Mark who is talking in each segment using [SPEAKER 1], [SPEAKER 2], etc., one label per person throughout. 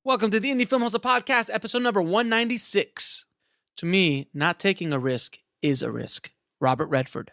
[SPEAKER 1] Welcome to the Indie Film Hustle Podcast, episode number 196. To me, not taking a risk is a risk. Robert Redford.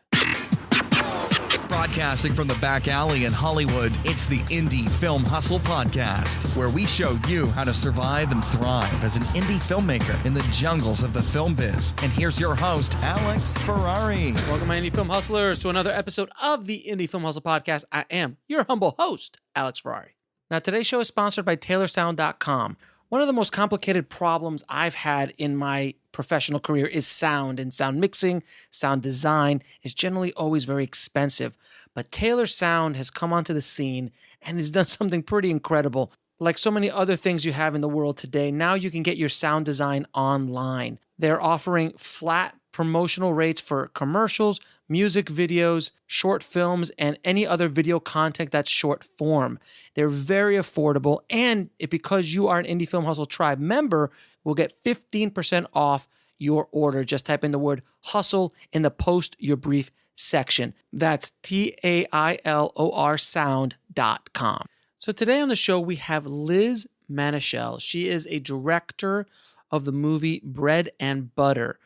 [SPEAKER 2] Broadcasting from the back alley in Hollywood, it's the Indie Film Hustle Podcast, where we show you how to survive and thrive as an indie filmmaker in the jungles of the film biz. And here's your host, Alex Ferrari.
[SPEAKER 1] Welcome, my Indie Film Hustlers, to another episode of the Indie Film Hustle Podcast. I am your humble host, Alex Ferrari. Now, today's show is sponsored by TaylorSound.com. One of the most complicated problems I've had in my professional career is sound, and sound mixing, sound design is generally always very expensive. But Taylor Sound has come onto the scene and has done something pretty incredible. Like so many other things you have in the world today, now you can get your sound design online. They're offering flat promotional rates for commercials, music videos, short films, and any other video content that's short form. They're very affordable, and because you are an Indie Film Hustle Tribe member, we'll get 15% off your order. Just type in the word hustle in the post your brief section. That's TAILOR sound.com. So today on the show, we have Liz Manashil. She is a director of the movie Bread and Butter.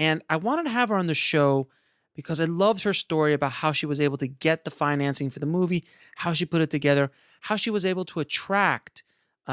[SPEAKER 1] And I wanted to have her on the show because I loved her story about how she was able to get the financing for the movie, how she put it together, how she was able to attract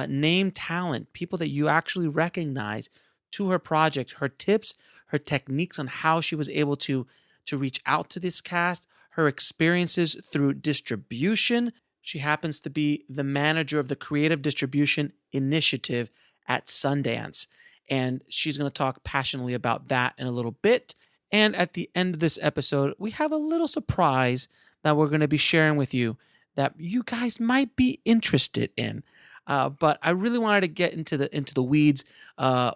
[SPEAKER 1] name talent, people that you actually recognize to her project, her tips, her techniques on how she was able to reach out to this cast, her experiences through distribution. She happens to be the manager of the Creative Distribution Initiative at Sundance. And she's going to talk passionately about that in a little bit. And at the end of this episode, we have a little surprise that we're going to be sharing with you that you guys might be interested in. But I really wanted to get into the weeds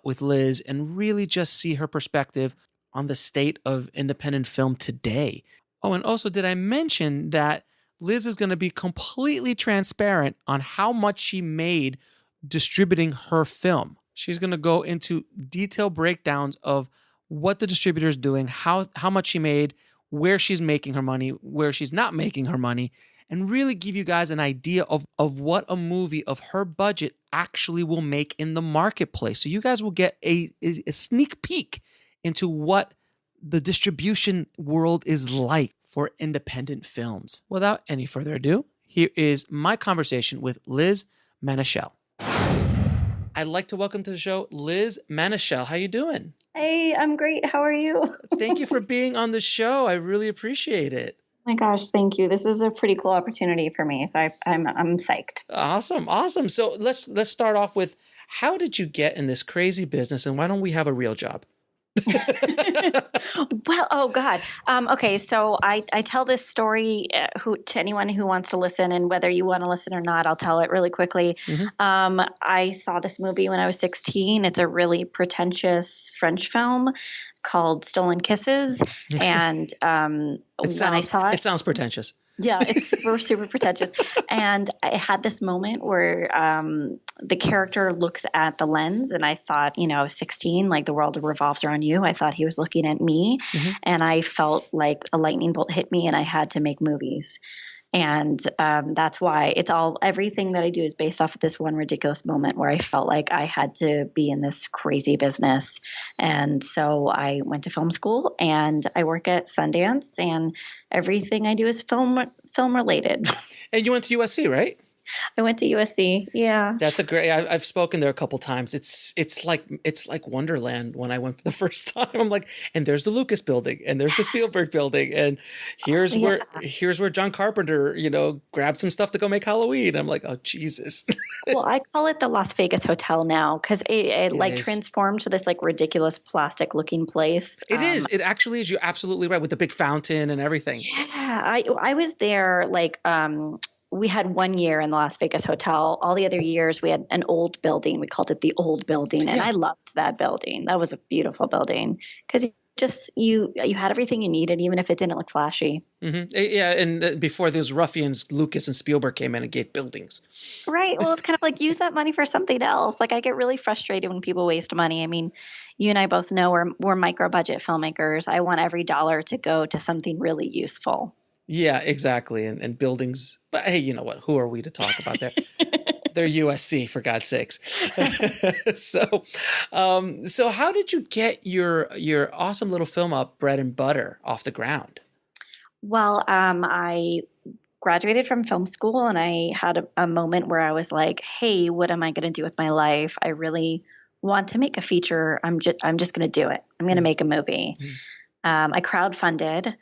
[SPEAKER 1] with Liz and really just see her perspective on the state of independent film today. Oh, and also, did I mention that Liz is going to be completely transparent on how much she made distributing her film? She's going to go into detailed breakdowns of what the distributor is doing, how much she made, where she's making her money, where she's not making her money, and really give you guys an idea of what a movie of her budget actually will make in the marketplace. So you guys will get a sneak peek into what the distribution world is like for independent films. Without any further ado, here is my conversation with Liz Manashil. I'd like to welcome to the show Liz Manashil. How you doing?
[SPEAKER 3] Hey, I'm great. How are you?
[SPEAKER 1] Thank you for being on the show. I really appreciate it.
[SPEAKER 3] Oh my gosh, thank you. This is a pretty cool opportunity for me, so I'm psyched.
[SPEAKER 1] Awesome. So let's start off with, how did you get in this crazy business, and why don't we have a real job?
[SPEAKER 3] Well, oh God. Okay, so I tell this story to anyone who wants to listen, and whether you want to listen or not, I'll tell it really quickly. Mm-hmm. I saw this movie when I was 16. It's a really pretentious French film called Stolen Kisses, and when I saw it,
[SPEAKER 1] it sounds pretentious.
[SPEAKER 3] Yeah, it's super pretentious. And I had this moment where the character looks at the lens, and I thought, I was 16, like the world revolves around you. I thought he was looking at me, mm-hmm. and I felt like a lightning bolt hit me, and I had to make movies. And that's why everything that I do is based off of this one ridiculous moment where I felt like I had to be in this crazy business. And so I went to film school, and I work at Sundance, and everything I do is film related.
[SPEAKER 1] And you went to USC, right?
[SPEAKER 3] I went to USC. Yeah.
[SPEAKER 1] That's a great, I've spoken there a couple times. It's like Wonderland when I went for the first time. I'm like, and there's the Lucas building, and there's the Spielberg building, and here's where John Carpenter, grabbed some stuff to go make Halloween. I'm like, oh Jesus.
[SPEAKER 3] Well, I call it the Las Vegas Hotel now, because it transformed to this like ridiculous plastic looking place.
[SPEAKER 1] It is. It actually is. You're absolutely right, with the big fountain and everything.
[SPEAKER 3] Yeah. I was there we had 1 year in the Las Vegas Hotel. All the other years we had an old building. We called it the old building. And I loved that building. That was a beautiful building because you had everything you needed, even if it didn't look flashy.
[SPEAKER 1] Mm-hmm. Yeah. And before those ruffians, Lucas and Spielberg came in and gave buildings.
[SPEAKER 3] Right. Well, it's kind of like use that money for something else. Like I get really frustrated when people waste money. I mean, you and I both know we're micro budget filmmakers. I want every dollar to go to something really useful.
[SPEAKER 1] Yeah, exactly. And buildings. But hey, you know what? Who are we to talk about that? They're USC, for God's sakes. So how did you get your awesome little film up, Bread and Butter, off the ground?
[SPEAKER 3] Well, I graduated from film school and I had a moment where I was like, hey, what am I going to do with my life? I really want to make a feature. I'm just going to do it. I'm going to make a movie. I crowdfunded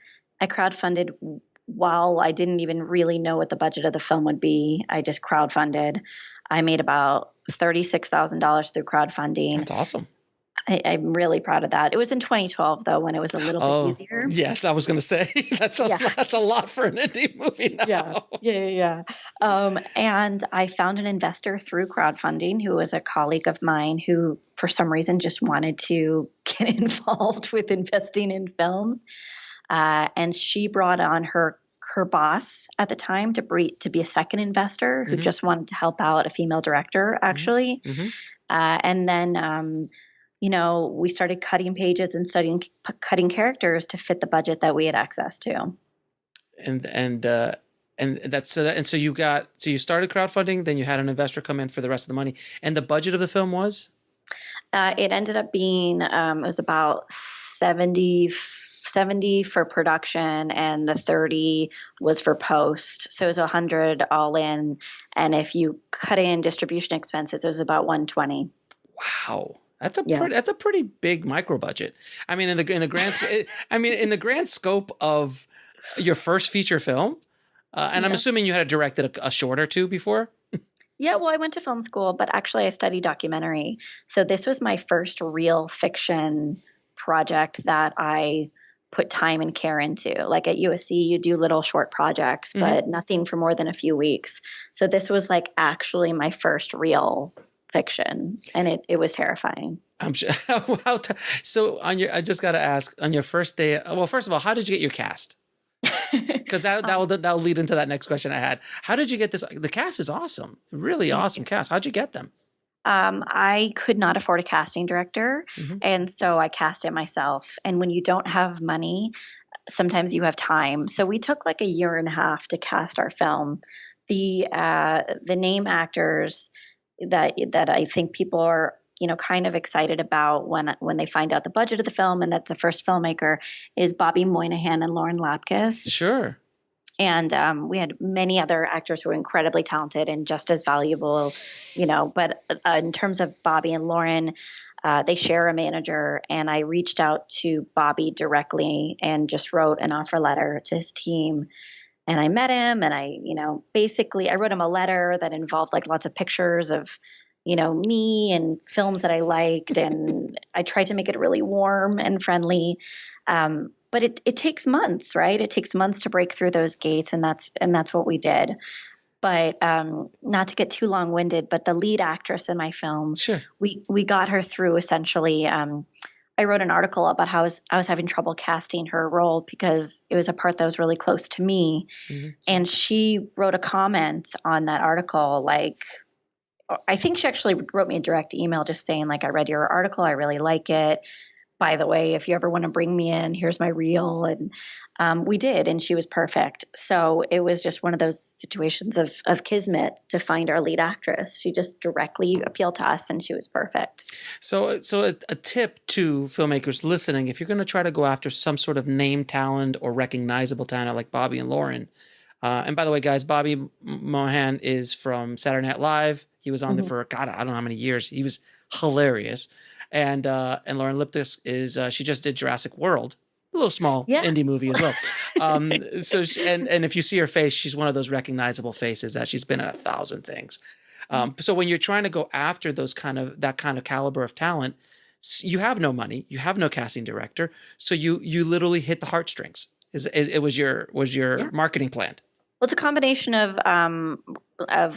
[SPEAKER 3] while I didn't even really know what the budget of the film would be. I just crowdfunded. I made about $36,000 through crowdfunding.
[SPEAKER 1] That's awesome.
[SPEAKER 3] I'm really proud of that. It was in 2012 though, when it was a little bit easier.
[SPEAKER 1] Yes, I was going to say that's a lot for an indie movie now.
[SPEAKER 3] Yeah. And I found an investor through crowdfunding who was a colleague of mine who, for some reason, just wanted to get involved with investing in films. And she brought on her boss at the time to be a second investor who just wanted to help out a female director, actually. And then we started cutting pages and cutting characters to fit the budget that we had access to.
[SPEAKER 1] And so you started crowdfunding, then you had an investor come in for the rest of the money. And the budget of the film was?
[SPEAKER 3] It ended up being it was about 70 for production and the 30 was for post. So it was 100 all in. And if you cut in distribution expenses, it was about 120.
[SPEAKER 1] Wow. That's a pretty big micro budget. I mean, in the grand scope of your first feature film, and I'm assuming you had directed a short or two before.
[SPEAKER 3] Yeah, well, I went to film school, but actually I studied documentary. So this was my first real fiction project that I put time and care into. Like at USC, you do little short projects, but nothing for more than a few weeks. So this was like actually my first real fiction, and it was terrifying.
[SPEAKER 1] I'm sure. So I just got to ask, on your first day, well, first of all, how did you get your cast? Because that'll lead into that next question I had. How did you get this? The cast is awesome, really awesome cast. How'd you get them?
[SPEAKER 3] I could not afford a casting director, and so I cast it myself. And when you don't have money, sometimes you have time. So we took like a year and a half to cast our film. The name actors that I think people are kind of excited about when they find out the budget of the film and that's the first filmmaker is Bobby Moynihan and Lauren Lapkus.
[SPEAKER 1] Sure.
[SPEAKER 3] And we had many other actors who were incredibly talented and just as valuable, but in terms of Bobby and Lauren, they share a manager, and I reached out to Bobby directly and just wrote an offer letter to his team. And I met him, and I wrote him a letter that involved like lots of pictures of, me and films that I liked. And I tried to make it really warm and friendly. But it takes months, right? It takes months to break through those gates. And that's what we did. But not to get too long winded, but the lead actress in my film,
[SPEAKER 1] sure,
[SPEAKER 3] we got her through essentially, I wrote an article about how I was having trouble casting her role because it was a part that was really close to me. And she wrote a comment on that article. Like, I think she actually wrote me a direct email just saying, like, I read your article. I really like it. By the way, if you ever want to bring me in, here's my reel. And we did, and she was perfect. So it was just one of those situations of kismet to find our lead actress. She just directly appealed to us, and she was perfect.
[SPEAKER 1] So a tip to filmmakers listening, if you're going to try to go after some sort of name talent or recognizable talent like Bobby and Lauren, and by the way, guys, Bobby Moynihan is from Saturday Night Live. He was on there for, God, I don't know how many years. He was hilarious. And Lauren Lapkus is she just did Jurassic World, a little small indie movie as well. So and if you see her face, she's one of those recognizable faces that she's been in 1,000 things. So when you're trying to go after that kind of caliber of talent, you have no money, you have no casting director, so you literally hit the heartstrings. It was your marketing plan.
[SPEAKER 3] Well, it's a combination of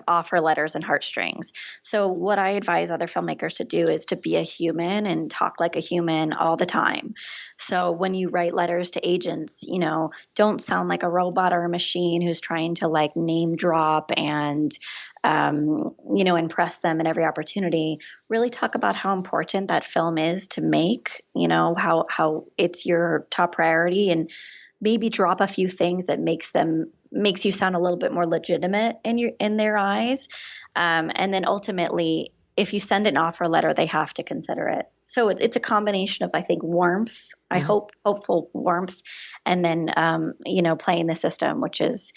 [SPEAKER 3] offer letters and heartstrings. So what I advise other filmmakers to do is to be a human and talk like a human all the time. So when you write letters to agents, don't sound like a robot or a machine who's trying to like name drop and impress them in every opportunity. Really talk about how important that film is to make, how it's your top priority, and maybe drop a few things that makes you sound a little bit more legitimate in their eyes. And then ultimately, if you send an offer letter, they have to consider it. So it's a combination of, I think, warmth, hopeful warmth, and then, playing the system, which is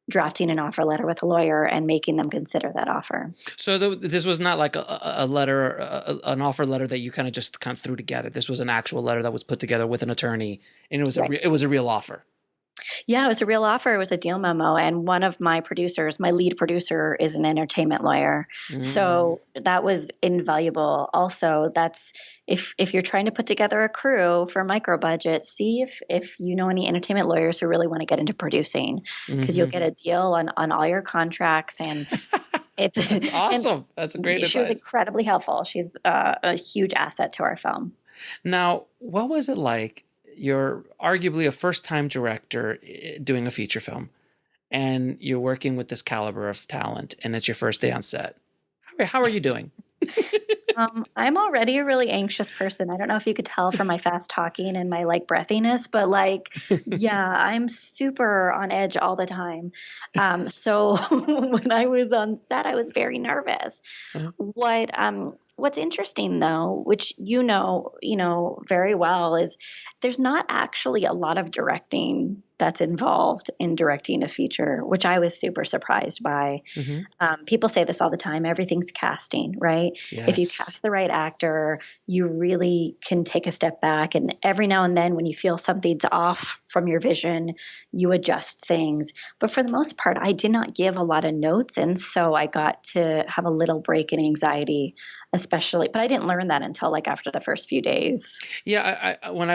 [SPEAKER 3] drafting an offer letter with a lawyer and making them consider that offer.
[SPEAKER 1] So this was not like a letter, an offer letter that you kind of threw together. This was an actual letter that was put together with an attorney, and it was it was a real offer.
[SPEAKER 3] Yeah, it was a real offer. It was a deal memo. And one of my producers, my lead producer, is an entertainment lawyer. So that was invaluable. Also, that's if you're trying to put together a crew for micro budget, see if you know any entertainment lawyers who really want to get into producing, because you'll get a deal on all your contracts. And it's
[SPEAKER 1] awesome. That's a great advice.
[SPEAKER 3] She was incredibly helpful. She's a huge asset to our film.
[SPEAKER 1] Now, what was it like? You're arguably a first-time director doing a feature film, and you're working with this caliber of talent, and it's your first day on set. How are you doing?
[SPEAKER 3] I'm already a really anxious person. I don't know if you could tell from my fast talking and my breathiness, but yeah, I'm super on edge all the time. So when I was on set, I was very nervous. What's interesting though, which you know very well, is there's not actually a lot of directing that's involved in directing a feature, which I was super surprised by. People say this all the time. Everything's casting, right?
[SPEAKER 1] Yes.
[SPEAKER 3] If you cast the right actor, you really can take a step back. And every now and then when you feel something's off from your vision, you adjust things. But for the most part, I did not give a lot of notes. And so I got to have a little break in anxiety, especially, but I didn't learn that until after the first few days.
[SPEAKER 1] Yeah. When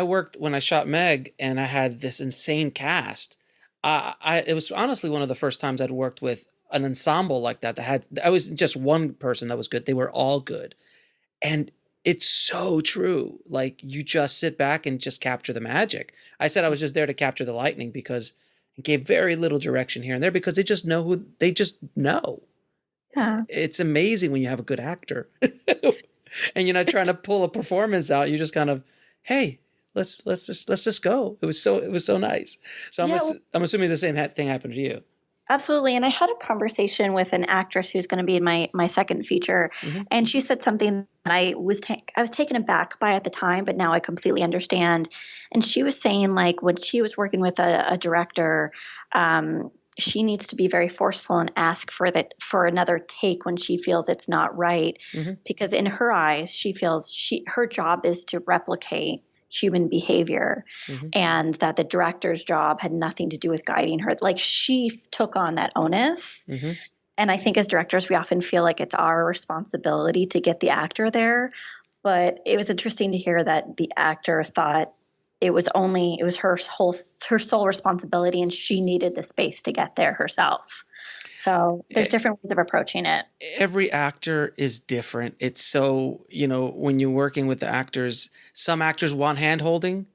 [SPEAKER 1] I shot Meg and I had this insane cast, it was honestly one of the first times I'd worked with an ensemble like that I was just one person that was good. They were all good. And it's so true. You just sit back and just capture the magic. I said I was just there to capture the lightning because it gave very little direction here and there because they just know they just know. Yeah. It's amazing when you have a good actor and you're not trying to pull a performance out. You just kind of, hey, let's just go. It was so nice. So I'm assuming the same thing happened to you.
[SPEAKER 3] Absolutely. And I had a conversation with an actress who's going to be in my second feature. And she said something that I was taken aback by at the time, but now I completely understand. And she was saying when she was working with a director, she needs to be very forceful and ask for another take when she feels it's not right, because in her eyes, she feels her job is to replicate human behavior, and that the director's job had nothing to do with guiding her. She took on that onus. And I think as directors, we often feel like it's our responsibility to get the actor there. But it was interesting to hear that the actor thought it was her sole responsibility, and she needed the space to get there herself. So there's different ways of approaching it.
[SPEAKER 1] Every actor is different. It's so, when you're working with the actors, some actors want hand-holding.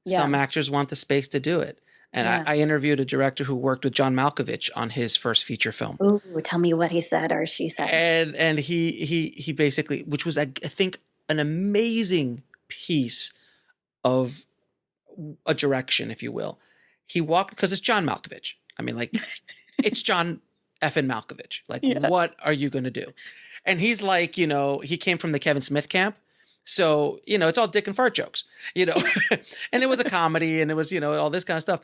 [SPEAKER 1] Yeah. Some actors want the space to do it. And I interviewed a director who worked with John Malkovich on his first feature film.
[SPEAKER 3] Ooh, tell me what he said or she said.
[SPEAKER 1] And he basically, which was, I think, an amazing piece of a direction, if you will. He walked, because it's John Malkovich. I mean, it's John effing Malkovich. What are you going to do? And he's he came from the Kevin Smith camp. So, it's all dick and fart jokes, and it was a comedy and it was, all this kind of stuff.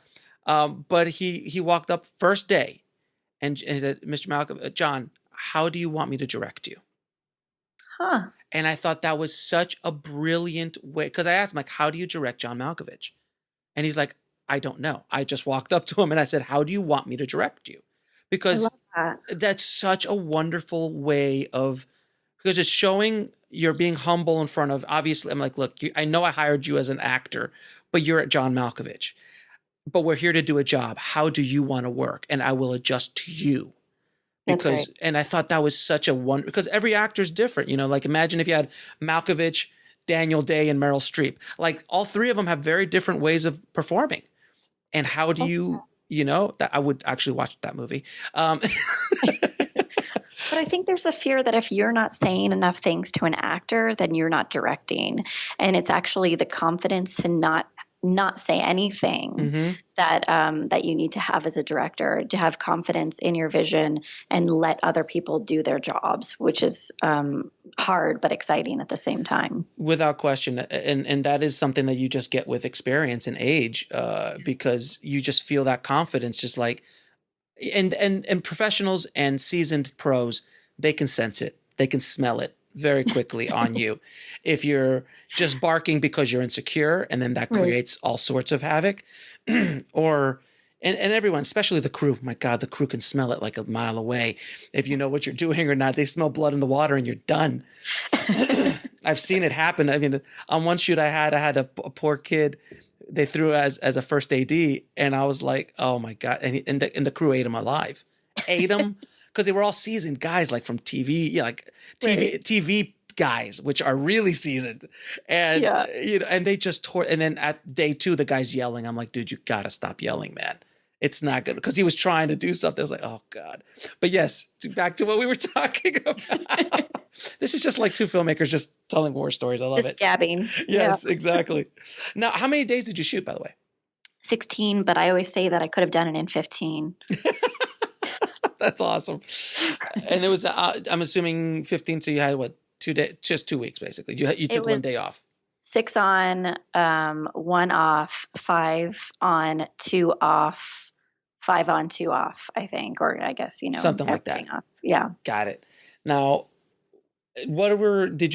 [SPEAKER 1] But he walked up first day and he said, Mr. Malkovich, John, how do you want me to direct you? Huh. And I thought that was such a brilliant way, because I asked him, how do you direct John Malkovich? And he's like, I don't know. I just walked up to him and I said, how do you want me to direct you? Because that's such a wonderful way of, because it's showing you're being humble in front of, obviously, I'm like, look, I know I hired you as an actor, but you're at John Malkovich. But we're here to do a job. How do you want to work? And I will adjust to you. Because, right. And I thought that was such a wonder, because every actor is different. Imagine if you had Malkovich, Daniel Day, and Meryl Streep. All three of them have very different ways of performing. And how do you, that I would actually watch that movie.
[SPEAKER 3] But I think there's a fear that if you're not saying enough things to an actor, then you're not directing. And it's actually the confidence to not not say anything that you need to have as a director, to have confidence in your vision and let other people do their jobs, which is hard but exciting at the same time.
[SPEAKER 1] Without question. And that is something that you just get with experience and age, because you just feel that confidence, just like, and professionals and seasoned pros, they can sense it. They can smell it very quickly on you. If you're just barking because you're insecure, and then that creates all sorts of havoc, or and everyone, especially the crew. My God, the crew can smell it like a mile away. If you know what you're doing or not, they smell blood in the water, and you're done. I've seen it happen. I mean, on one shoot I had a poor kid. They threw as a first AD, and I was like, oh my God! And the crew ate him alive, ate him. Because they were all seasoned guys, like from TV, TV guys, which are really seasoned, and and they just tore. And then at day 2, the guy's yelling. I'm like, dude, you gotta stop yelling, man. It's not good, because he was trying to do something. I was like, oh God. But yes, back to what we were talking about. This is just like 2 filmmakers just telling war stories. I love it.
[SPEAKER 3] Just gabbing.
[SPEAKER 1] Yes, exactly. Now, how many days did you shoot, by the way?
[SPEAKER 3] 16, but I always say that I could have done it in 15.
[SPEAKER 1] That's awesome. And it was, I'm assuming 15. So you had what, 2 days, just 2 weeks, basically. You took 1 day off.
[SPEAKER 3] 6 on, 1 off, 5 on, 2 off, 5 on, 2 off, I think, or I guess,
[SPEAKER 1] something like that.
[SPEAKER 3] Off. Yeah.
[SPEAKER 1] Got it. Now, did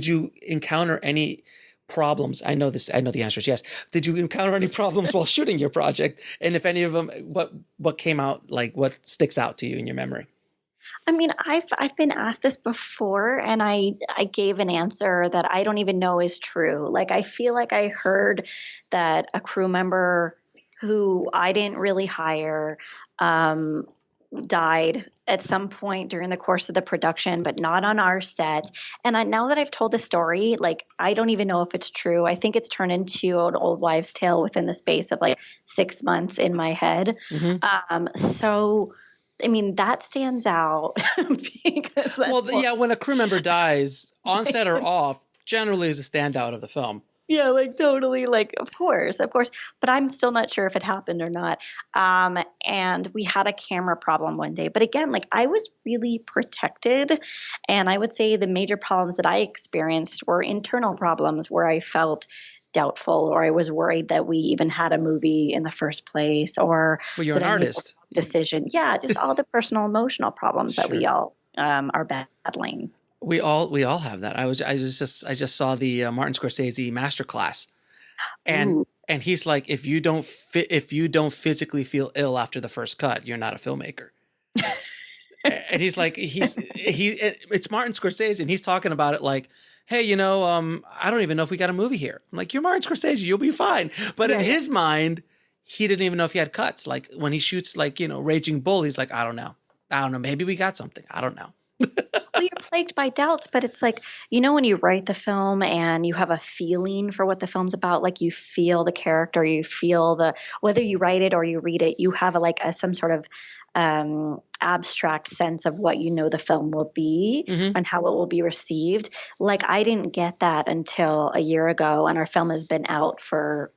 [SPEAKER 1] you encounter any problems? I know the answer is yes. Did you encounter any problems while shooting your project? And if any of them, what came out, like what sticks out to you in your memory?
[SPEAKER 3] I mean, I've been asked this before, and I gave an answer that I don't even know is true. Like, I feel like I heard that a crew member who I didn't really hire died at some point during the course of the production, but not on our set. And now that I've told the story, like, I don't even know if it's true. I think it's turned into an old wives' tale within the space of like 6 months in my head. So, I mean, that stands out. Because
[SPEAKER 1] when a crew member dies, on set or off, generally is a standout of the film.
[SPEAKER 3] Yeah, like totally, like, of course. But I'm still not sure if it happened or not. And we had a camera problem one day. But again, like, I was really protected. And I would say the major problems that I experienced were internal problems where I felt doubtful, or I was worried that we even had a movie in the first place, or
[SPEAKER 1] you're an artist.
[SPEAKER 3] Decision. Yeah, just all the personal, emotional problems that we all are battling.
[SPEAKER 1] We all have that. I just saw the Martin Scorsese masterclass, and he's like, if you don't physically feel ill after the first cut, you're not a filmmaker. And he's like, it's Martin Scorsese, and he's talking about it like, hey, I don't even know if we got a movie here. I'm like, you're Martin Scorsese, you'll be fine. But in his mind, he didn't even know if he had cuts. Like when he shoots, like, Raging Bull, he's like, I don't know. Maybe we got something. I don't know.
[SPEAKER 3] Well, you're plagued by doubts, but it's like, when you write the film and you have a feeling for what the film's about, like you feel the character, you feel whether you write it or you read it, you have some sort of abstract sense of what the film will be and how it will be received. Like, I didn't get that until a year ago, and our film has been out for,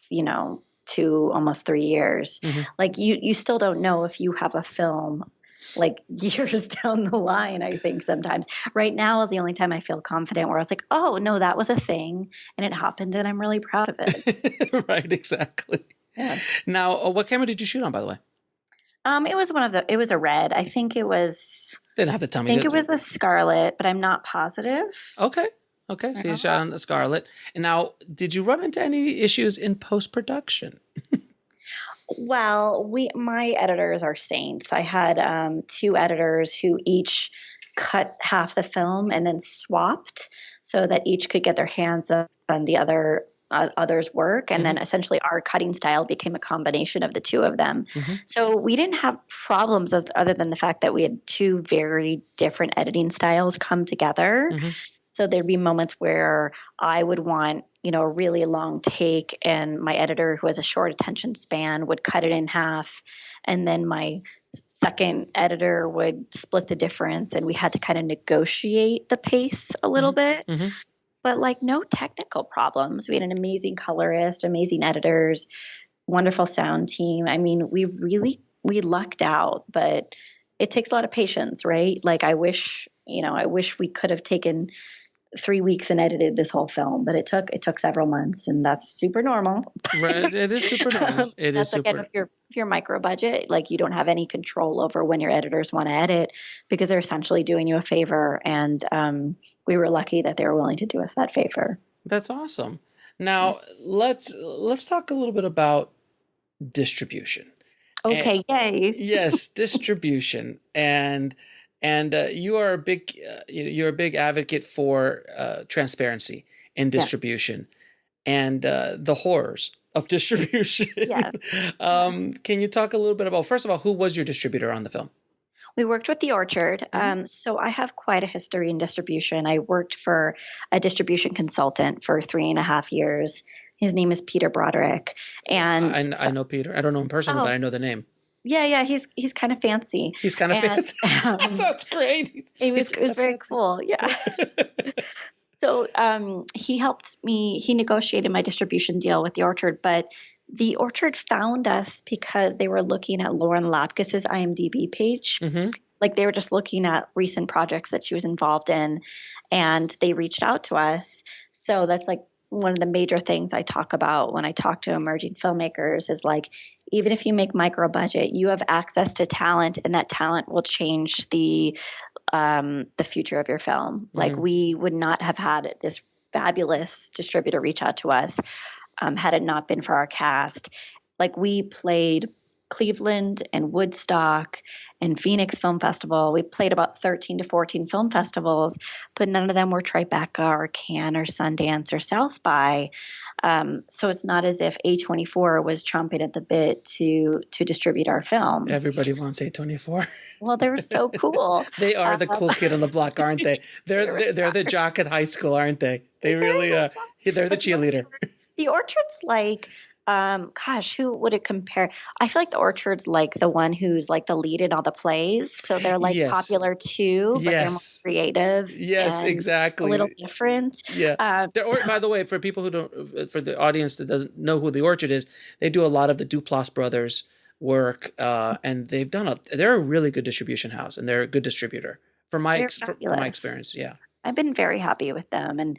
[SPEAKER 3] 2, almost 3 years. Like, you still don't know if you have a film like years down the line. I think sometimes right now is the only time I feel confident, where I was like, oh no, that was a thing and it happened and I'm really proud of it.
[SPEAKER 1] Right. Exactly. Yeah. Now, what camera did you shoot on, by the way?
[SPEAKER 3] It was a red. I think it was,
[SPEAKER 1] didn't have to tell me.
[SPEAKER 3] I think it was the Scarlet, but I'm not positive.
[SPEAKER 1] Okay. So you shot on the Scarlet. And now, did you run into any issues in post-production?
[SPEAKER 3] Well, my editors are saints. I had 2 editors who each cut half the film and then swapped so that each could get their hands on the other's work. And then essentially our cutting style became a combination of the 2 of them. So we didn't have problems other than the fact that we had 2 very different editing styles come together. So there'd be moments where I would want, a really long take, and my editor, who has a short attention span, would cut it in half. And then my second editor would split the difference, and we had to kind of negotiate the pace a little bit. but like no technical problems. We had an amazing colorist, amazing editors, wonderful sound team. I mean, we lucked out, but it takes a lot of patience, right? Like I wish we could have taken 3 weeks and edited this whole film, but it took several months, and that's super normal.
[SPEAKER 1] Right. It is super normal. It is super.
[SPEAKER 3] Again, if you're micro budget, like you don't have any control over when your editors want to edit because they're essentially doing you a favor. And we were lucky that they were willing to do us that favor.
[SPEAKER 1] That's awesome. Now let's talk a little bit about distribution.
[SPEAKER 3] Okay, yay.
[SPEAKER 1] Yes, distribution. And you are a big advocate for transparency in distribution and the horrors of distribution.
[SPEAKER 3] Yes.
[SPEAKER 1] Can you talk a little bit about, first of all, who was your distributor on the film?
[SPEAKER 3] We worked with The Orchard. So I have quite a history in distribution. I worked for a distribution consultant for 3.5 years. His name is Peter Broderick. And
[SPEAKER 1] I know Peter. I don't know him personally, but I know the name.
[SPEAKER 3] Yeah. He's kind of fancy.
[SPEAKER 1] He's kind of fancy. That's great.
[SPEAKER 3] It was very cool. Yeah. So he helped me. He negotiated my distribution deal with The Orchard, but The Orchard found us because they were looking at Lauren Lapkus's IMDb page. Mm-hmm. Like they were just looking at recent projects that she was involved in, and they reached out to us. So that's like one of the major things I talk about when I talk to emerging filmmakers is like, even if you make micro budget, you have access to talent, and that talent will change the future of your film. Mm-hmm. Like we would not have had this fabulous distributor reach out to us had it not been for our cast. Like we played Cleveland and Woodstock and Phoenix Film Festival. We played about 13 to 14 film festivals, but none of them were Tribeca or Cannes or Sundance or South by. So it's not as if A24 was chomping at the bit to distribute our film.
[SPEAKER 1] Everybody wants A24.
[SPEAKER 3] Well, they were so cool.
[SPEAKER 1] They are the cool kid on the block, aren't they? They're the jock at high school, aren't they? They really are. They're the cheerleader.
[SPEAKER 3] The Orchard's like, who would it compare? I feel like The Orchard's like the one who's like the lead in all the plays. So they're like popular too, but they're more creative.
[SPEAKER 1] Yes, exactly.
[SPEAKER 3] A little different.
[SPEAKER 1] Yeah. By the way, for people who don't, for the audience that doesn't know who The Orchard is, they do a lot of the Duplass brothers work, and they're a really good distribution house, and they're a good distributor from my experience. Yeah.
[SPEAKER 3] I've been very happy with them, and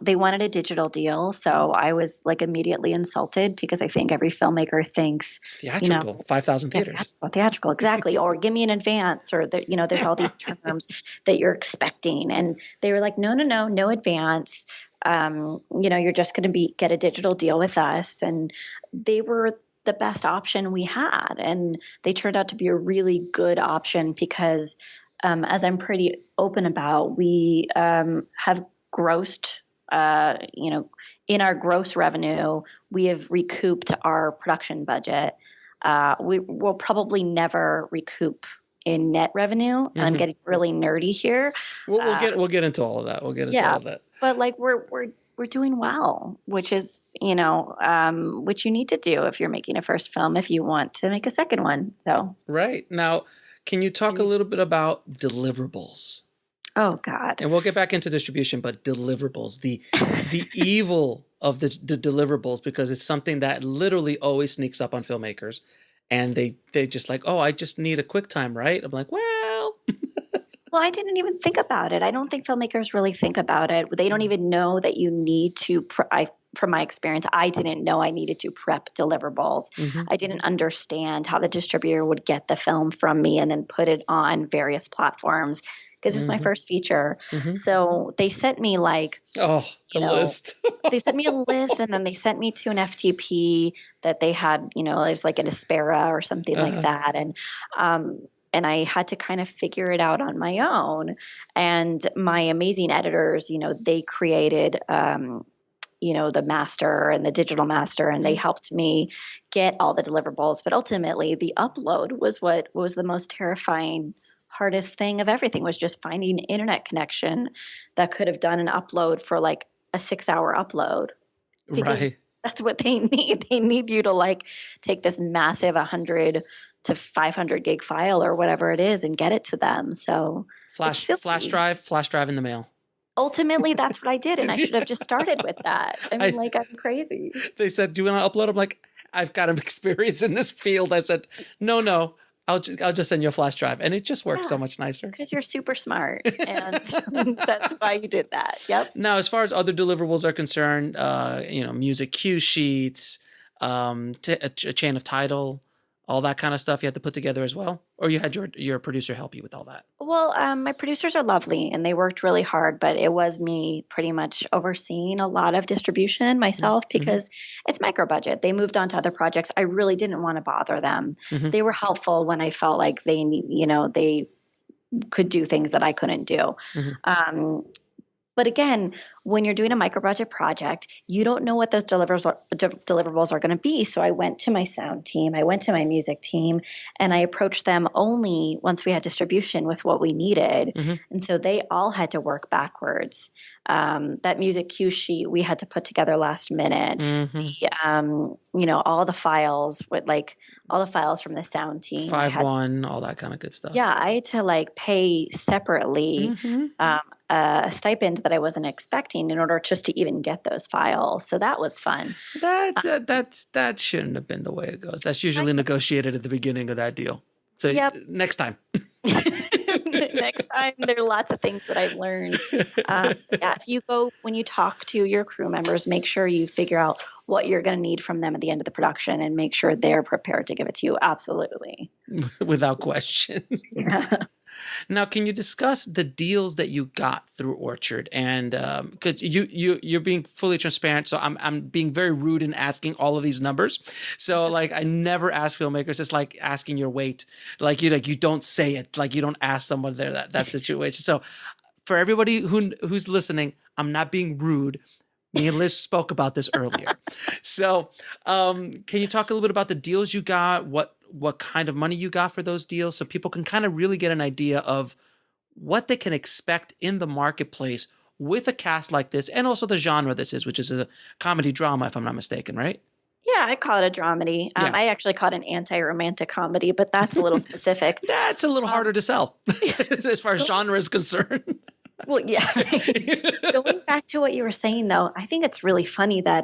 [SPEAKER 3] they wanted a digital deal, so I was like immediately insulted because I think every filmmaker thinks
[SPEAKER 1] theatrical, 5,000 theaters.
[SPEAKER 3] Theatrical, exactly, or give me an advance, or there's all these terms that you're expecting, and they were like, no advance. You're just going to get a digital deal with us, and they were the best option we had, and they turned out to be a really good option because. As I'm pretty open about, we have grossed, in our gross revenue, we have recouped our production budget. We will probably never recoup in net revenue, and I'm getting really nerdy here.
[SPEAKER 1] We'll get into all of that. We'll get into all of that.
[SPEAKER 3] But like we're doing well, which is which you need to do if you're making a first film if you want to make a second one. So
[SPEAKER 1] right now. Can you talk a little bit about deliverables?
[SPEAKER 3] Oh, God.
[SPEAKER 1] And we'll get back into distribution, but deliverables, the evil of the deliverables, because it's something that literally always sneaks up on filmmakers. And they just like, oh, I just need a quick time, right? I'm like, well.
[SPEAKER 3] Well, I didn't even think about it. I don't think filmmakers really think about it. They don't even know that you need to from my experience, I didn't know I needed to prep deliverables. Mm-hmm. I didn't understand how the distributor would get the film from me and then put it on various platforms because it's my first feature. Mm-hmm. So they sent me
[SPEAKER 1] list.
[SPEAKER 3] They sent me a list, and then they sent me to an FTP that they had, it was like an Aspera or something like that. And I had to kind of figure it out on my own. And my amazing editors, they created the master and the digital master, and they helped me get all the deliverables. But ultimately, the upload was what was the most terrifying, hardest thing of everything, was just finding an internet connection that could have done an upload for like a 6-hour upload. Because
[SPEAKER 1] right.
[SPEAKER 3] That's what they need. They need you to like take this massive 100 to 500 gig file or whatever it is and get it to them. So
[SPEAKER 1] flash drive in the mail.
[SPEAKER 3] Ultimately, that's what I did. And I should have just started with that. I mean, I'm crazy.
[SPEAKER 1] They said, do you want to upload? I'm like, I've got experience in this field. I said, no. I'll just send you a flash drive. And it just works so much nicer.
[SPEAKER 3] Because you're super smart. And that's why you did that. Yep.
[SPEAKER 1] Now, as far as other deliverables are concerned, music cue sheets, a chain of title, all that kind of stuff you had to put together as well? Or you had your producer help you with all that?
[SPEAKER 3] Well, my producers are lovely and they worked really hard, but it was me pretty much overseeing a lot of distribution myself because it's micro budget. They moved on to other projects. I really didn't want to bother them. They were helpful when I felt like they could do things that I couldn't do. But again, when you're doing a micro budget project, you don't know what those deliverables are going to be. So I went to my sound team, I went to my music team, and I approached them only once we had distribution with what we needed. And so they all had to work backwards. That music cue sheet we had to put together last minute. All the files with all the files from the sound team.
[SPEAKER 1] 5.1, all that kind of good stuff.
[SPEAKER 3] Yeah, I had to pay separately a stipend that I wasn't expecting in order just to even get those files. So that was fun.
[SPEAKER 1] That shouldn't have been the way it goes. That's usually negotiated at the beginning of that deal. So next time.
[SPEAKER 3] Next time, there are lots of things that I've learned. When you talk to your crew members, make sure you figure out what you're going to need from them at the end of the production and make sure they're prepared to give it to you. Absolutely.
[SPEAKER 1] Without question. Now, can you discuss the deals that you got through Orchard? And because you're being fully transparent, so I'm being very rude in asking all of these numbers. So I never ask filmmakers. It's like asking your weight. You don't say it. You don't ask someone there that situation. So for everybody who's listening, I'm not being rude. Me and Liz spoke about this earlier. So can you talk a little bit about the deals you got? What kind of money you got for those deals so people can kind of really get an idea of what they can expect in the marketplace with a cast like this and also the genre this is, which is a comedy drama, if I'm not mistaken, right?
[SPEAKER 3] Yeah, I call it a dramedy. I actually call it an anti-romantic comedy, but that's a little specific.
[SPEAKER 1] That's a little harder to sell as far as genre is concerned.
[SPEAKER 3] Well, yeah. Going back to what you were saying, though, I think it's really funny that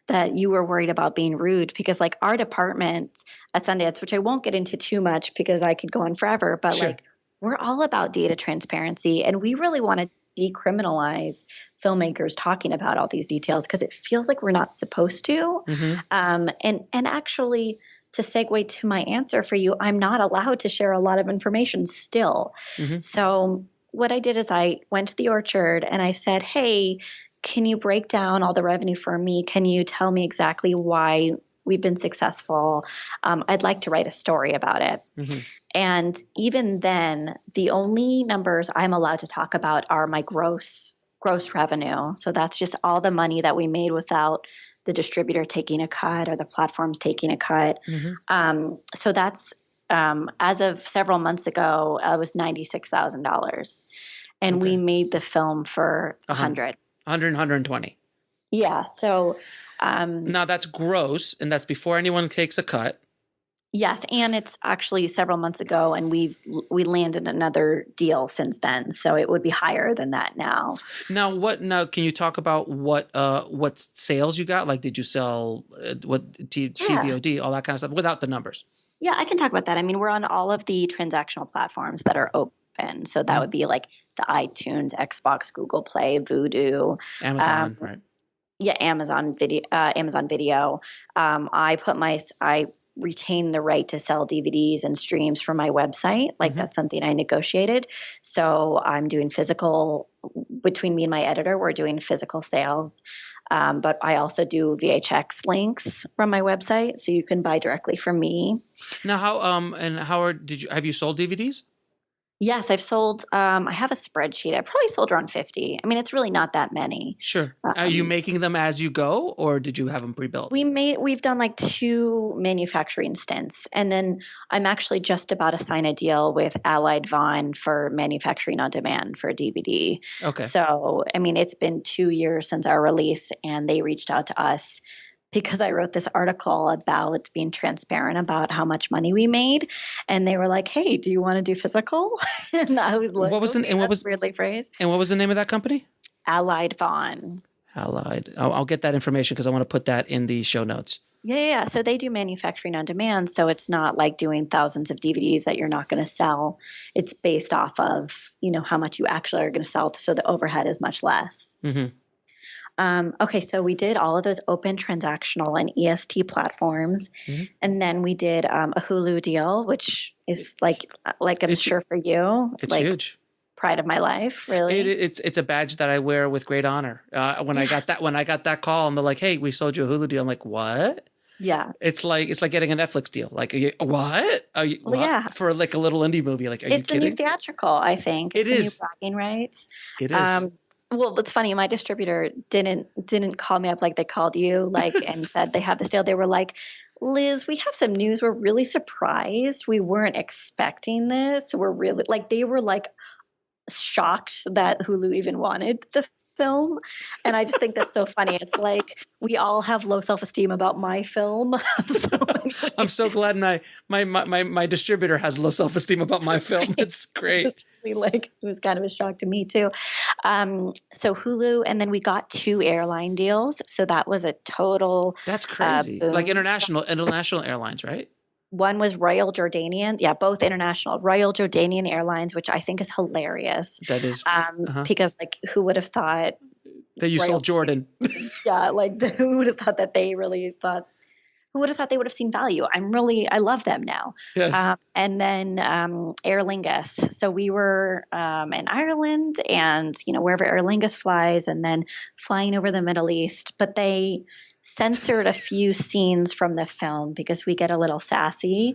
[SPEAKER 3] that you were worried about being rude because our department at Sundance, which I won't get into too much because I could go on forever, but
[SPEAKER 1] sure.
[SPEAKER 3] We're all about data transparency and we really want to decriminalize filmmakers talking about all these details because it feels like we're not supposed to. And actually, to segue to my answer for you, I'm not allowed to share a lot of information still. So what I did is I went to the Orchard and I said, hey, can you break down all the revenue for me? Can you tell me exactly why we've been successful? I'd like to write a story about it. And even then, the only numbers I'm allowed to talk about are my gross revenue. So that's just all the money that we made without the distributor taking a cut or the platforms taking a cut. So that's as of several months ago, it was $96,000. And we made the film for 120. Yeah. So
[SPEAKER 1] now that's gross, and that's before anyone takes a cut.
[SPEAKER 3] Yes, and it's actually several months ago, and we landed another deal since then, so it would be higher than that now.
[SPEAKER 1] Now, can you talk about what sales you got? Did you sell TVOD, all that kind of stuff, without the numbers?
[SPEAKER 3] Yeah, I can talk about that. I mean, we're on all of the transactional platforms that are open, so that would be the iTunes, Xbox, Google Play, Vudu,
[SPEAKER 1] Amazon, right?
[SPEAKER 3] Yeah, Amazon Video. I retain the right to sell DVDs and streams from my website. That's something I negotiated. So I'm doing physical, between me and my editor, we're doing physical sales. But I also do VHX links from my website, so you can buy directly from me.
[SPEAKER 1] Now, have you sold DVDs?
[SPEAKER 3] Yes, I've sold, I have a spreadsheet. I probably sold around 50. I mean, it's really not that many.
[SPEAKER 1] Sure. Are you making them as you go, or did you have them pre-built?
[SPEAKER 3] We've done 2 manufacturing stints, and then I'm actually just about to sign a deal with Allied Vaughn for manufacturing on demand for DVD.
[SPEAKER 1] Okay.
[SPEAKER 3] So, I mean, it's been 2 years since our release, and they reached out to us because I wrote this article about being transparent about how much money we made. And they were like, hey, do you want to do physical? And I was like,
[SPEAKER 1] what was
[SPEAKER 3] okay,
[SPEAKER 1] and what
[SPEAKER 3] that's
[SPEAKER 1] was
[SPEAKER 3] weirdly phrased.
[SPEAKER 1] and what was the name of that company?
[SPEAKER 3] Allied Vaughn.
[SPEAKER 1] Allied. I'll get that information because I want to put that in the show notes.
[SPEAKER 3] Yeah. So they do manufacturing on demand. So it's not like doing thousands of DVDs that you're not going to sell. It's based off of, how much you actually are going to sell. So the overhead is much less.
[SPEAKER 1] Mm-hmm.
[SPEAKER 3] Okay. So we did all of those open transactional and EST platforms. Mm-hmm. And then we did a Hulu deal, which is like I'm sure for you.
[SPEAKER 1] It's huge.
[SPEAKER 3] Pride of my life, really.
[SPEAKER 1] It's a badge that I wear with great honor. When I got that call and they're like, "Hey, we sold you a Hulu deal," I'm like, "What?"
[SPEAKER 3] Yeah,
[SPEAKER 1] it's like getting a Netflix deal. Like, are you, what? Are you, what? Yeah, for like a little indie movie. Like, are you kidding?
[SPEAKER 3] It's the new theatrical, I think.
[SPEAKER 1] It is.
[SPEAKER 3] New bragging rights.
[SPEAKER 1] It is.
[SPEAKER 3] Well, it's funny. My distributor didn't call me up like they called you, and said they have this deal. They were like, Liz, we have some news. We're really surprised. We weren't expecting this. We're really they were shocked that Hulu even wanted the film. And I just think that's so funny. It's like we all have low self-esteem about my film.
[SPEAKER 1] I'm so glad my distributor has low self-esteem about my film. It's great.
[SPEAKER 3] It was kind of a shock to me too. So Hulu, and then we got 2 airline deals. So that was a total.
[SPEAKER 1] That's crazy. Like international airlines, right?
[SPEAKER 3] One was Royal Jordanian. Yeah, both international. Royal Jordanian Airlines, which I think is hilarious.
[SPEAKER 1] That is.
[SPEAKER 3] Because who would have thought
[SPEAKER 1] that you sold Jordan?
[SPEAKER 3] Yeah, who would have thought that they really thought, who would have thought they would have seen value? I love them now.
[SPEAKER 1] Yes.
[SPEAKER 3] And then Aer Lingus. So we were in Ireland and, wherever Aer Lingus flies, and then flying over the Middle East. But they censored a few scenes from the film because we get a little sassy.